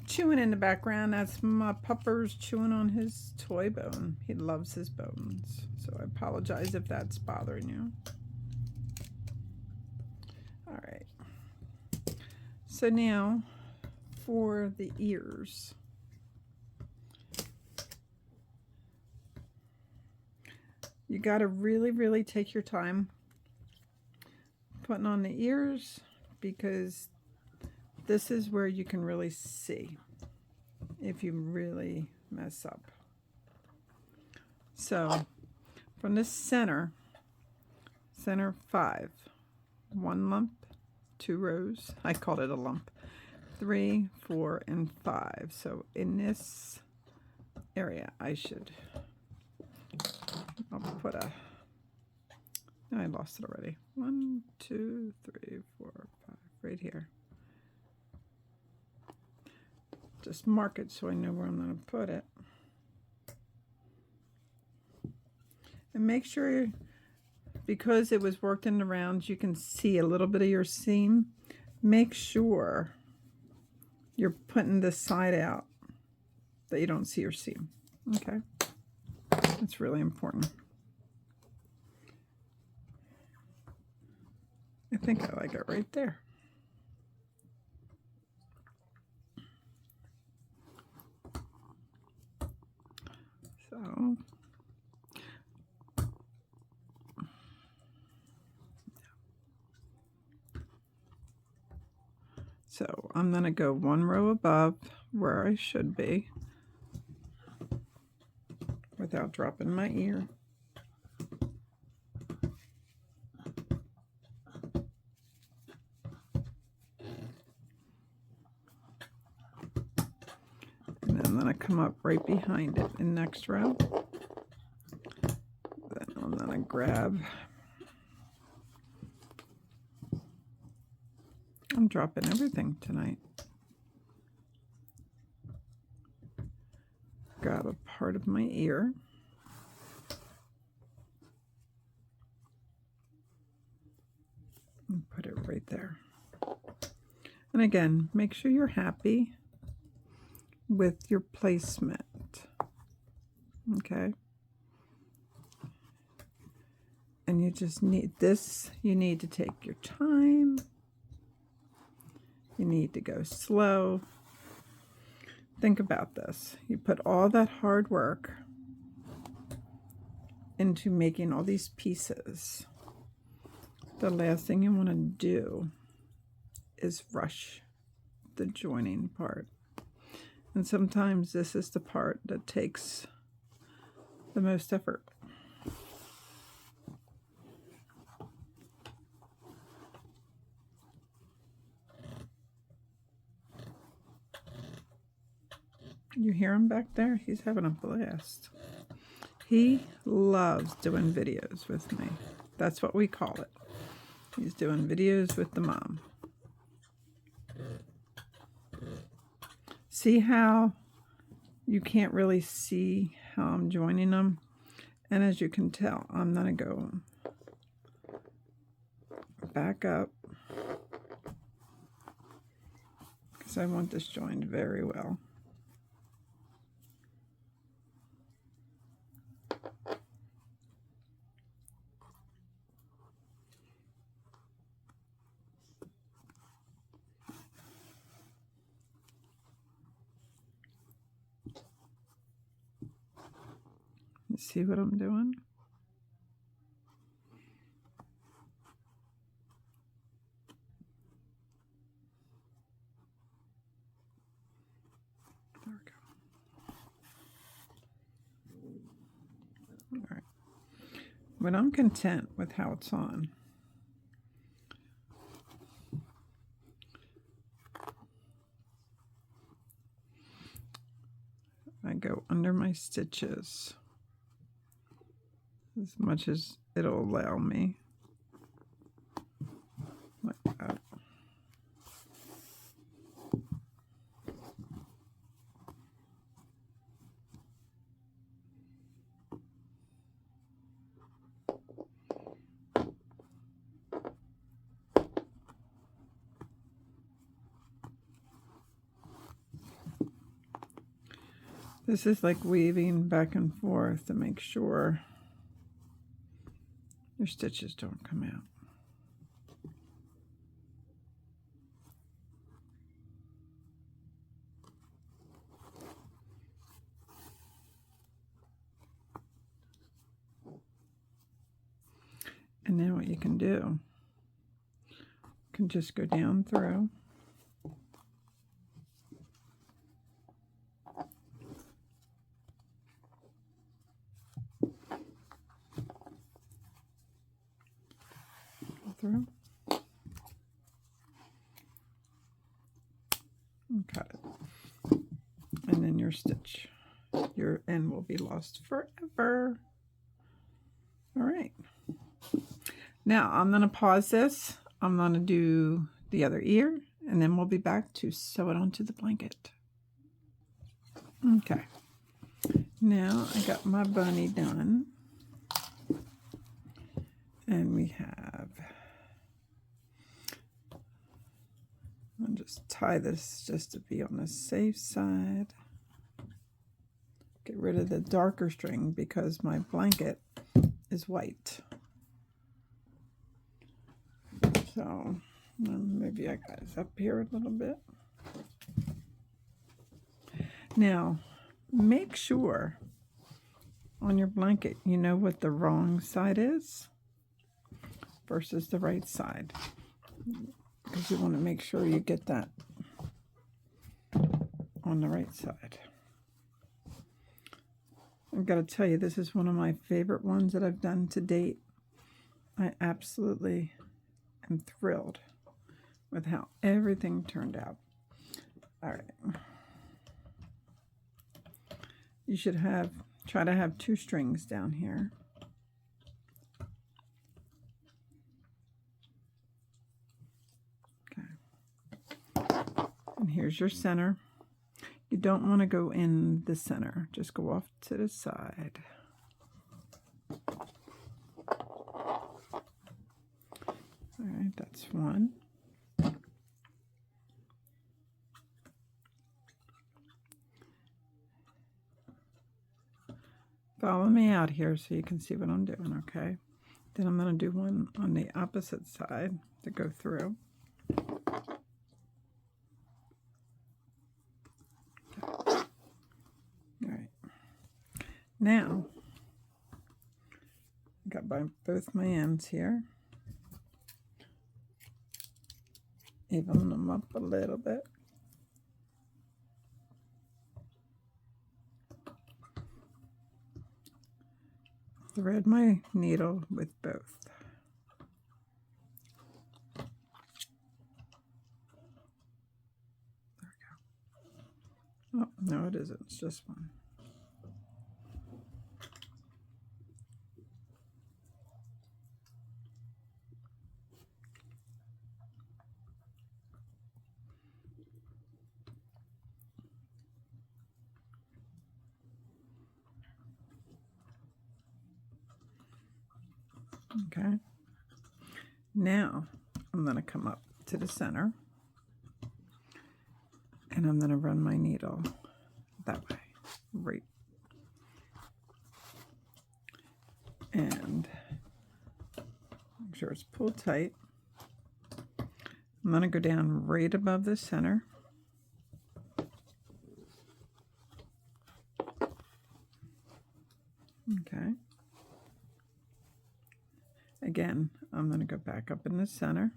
chewing in the background, that's my pupper's chewing on his toy bone. He loves his bones, so I apologize if that's bothering you. All right, so now for the ears. You got to really take your time putting on the ears, because this is where you can really see if you really mess up. So from this center 5, 1 lump, 2 rows. I called it a lump. 3, 4, and 5. So in this area, I'll put I lost it already. 1, 2, 3, 4, 5, right here. Just mark it so I know where I'm going to put it. And make sure, because it was worked in the rounds, you can see a little bit of your seam. Make sure you're putting this side out that you don't see your seam. Okay? That's really important. I think I like it right there. So I'm going to go 1 row above where I should be without dropping my ear. And then I'm going to come up right behind it in next row. Then I'm going to grab, I'm dropping everything tonight. Grab a part of my ear. And put it right there. And again, make sure you're happy with your placement. Okay? And you just need this, you need to take your time. You need to go slow. Think about this. You put all that hard work into making all these pieces. The last thing you want to do is rush the joining part. And sometimes this is the part that takes the most effort. You hear him back there? He's having a blast. He loves doing videos with me. That's what we call it. He's doing videos with the mom. See how you can't really see how I'm joining them? And as you can tell, I'm going to go back up because I want this joined very well. You see what I'm doing? There we go. All right. When I'm content with how it's on, under my stitches as much as it'll allow me. Like that. This is like weaving back and forth to make sure your stitches don't come out. And then what you can do, you can just go down through. Through and cut it, and then your stitch, your end will be lost forever. All right, now I'm going to pause this. I'm going to do the other ear, and then we'll be back to sew it onto the blanket. Okay, now I got my bunny done, and we have, I'll just tie this just to be on the safe side. Get rid of the darker string because my blanket is white. So maybe I got this up here a little bit. Now, make sure on your blanket you know what the wrong side is versus the right side, because you want to make sure you get that on the right side. I've got to tell you, this is one of my favorite ones that I've done to date. I absolutely am thrilled with how everything turned out. All right. You should try to have 2 strings down here. And here's your center. You don't want to go in the center. Just go off to the side. All right, that's one. Follow me out here so you can see what I'm doing, okay? Then I'm going to do one on the opposite side to go through. Now, I got both my ends here. Even them up a little bit. Thread my needle with both. There we go. Oh, no, it isn't. It's just one. Okay, now I'm going to come up to the center and I'm going to run my needle that way, right, and make sure it's pulled tight. I'm going to go down right above the center. Okay. Again, I'm going to go back up in the center,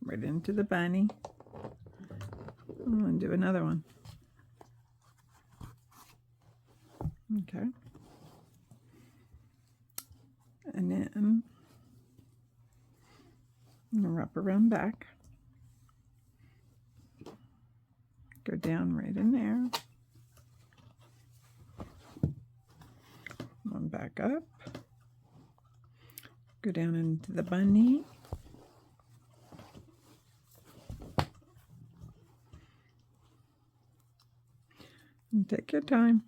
right into the bunny. I'm going to do another one. Okay. And then I'm going to wrap around back. Go down right in there. one back up. Go down into the bunny. And take your time.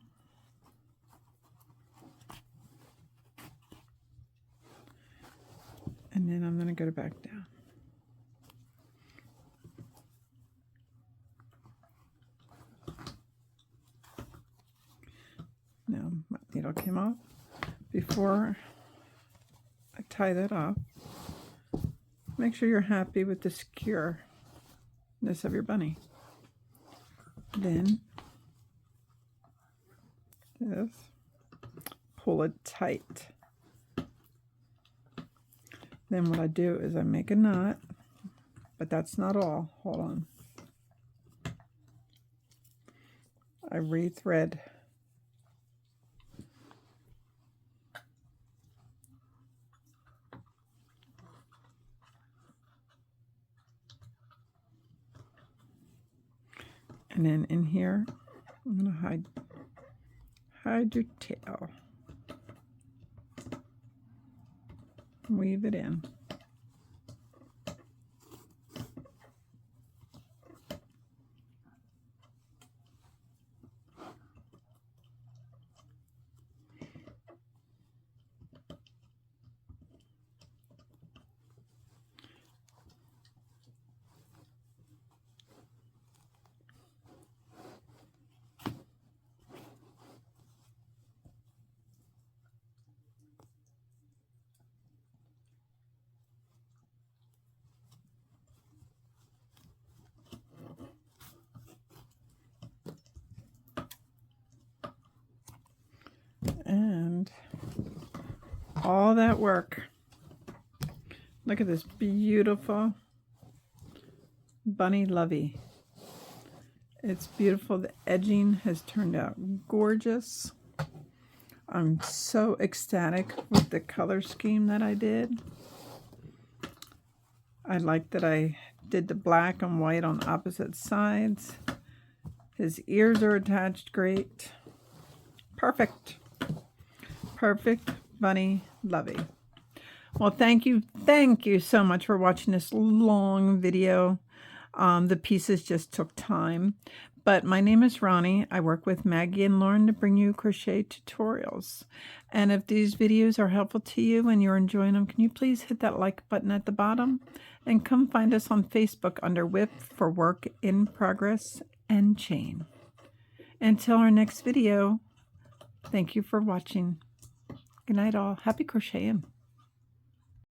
And then I'm going to go back down. Now my needle came off. Before I tie that off, make sure you're happy with the secureness of your bunny. Then this, pull it tight. Then what I do is I make a knot, but that's not all. Hold on. I rethread. And then in here, I'm going to hide your tail. Weave it in. And all that work. Look at this beautiful bunny Lovey. It's beautiful. The edging has turned out gorgeous. I'm so ecstatic with the color scheme that I did. I like that I did the black and white on opposite sides. His ears are attached great. Perfect. Perfect bunny Lovey. Well, thank you so much for watching this long video. The pieces just took time, but my name is Ronnie. I work with Maggie and Lauren to bring you crochet tutorials. And if these videos are helpful to you and you're enjoying them, can you please hit that like button at the bottom and come find us on Facebook under WIP for Work in Progress and Chain. Until our next video, thank you for watching. Good night all. Happy crocheting.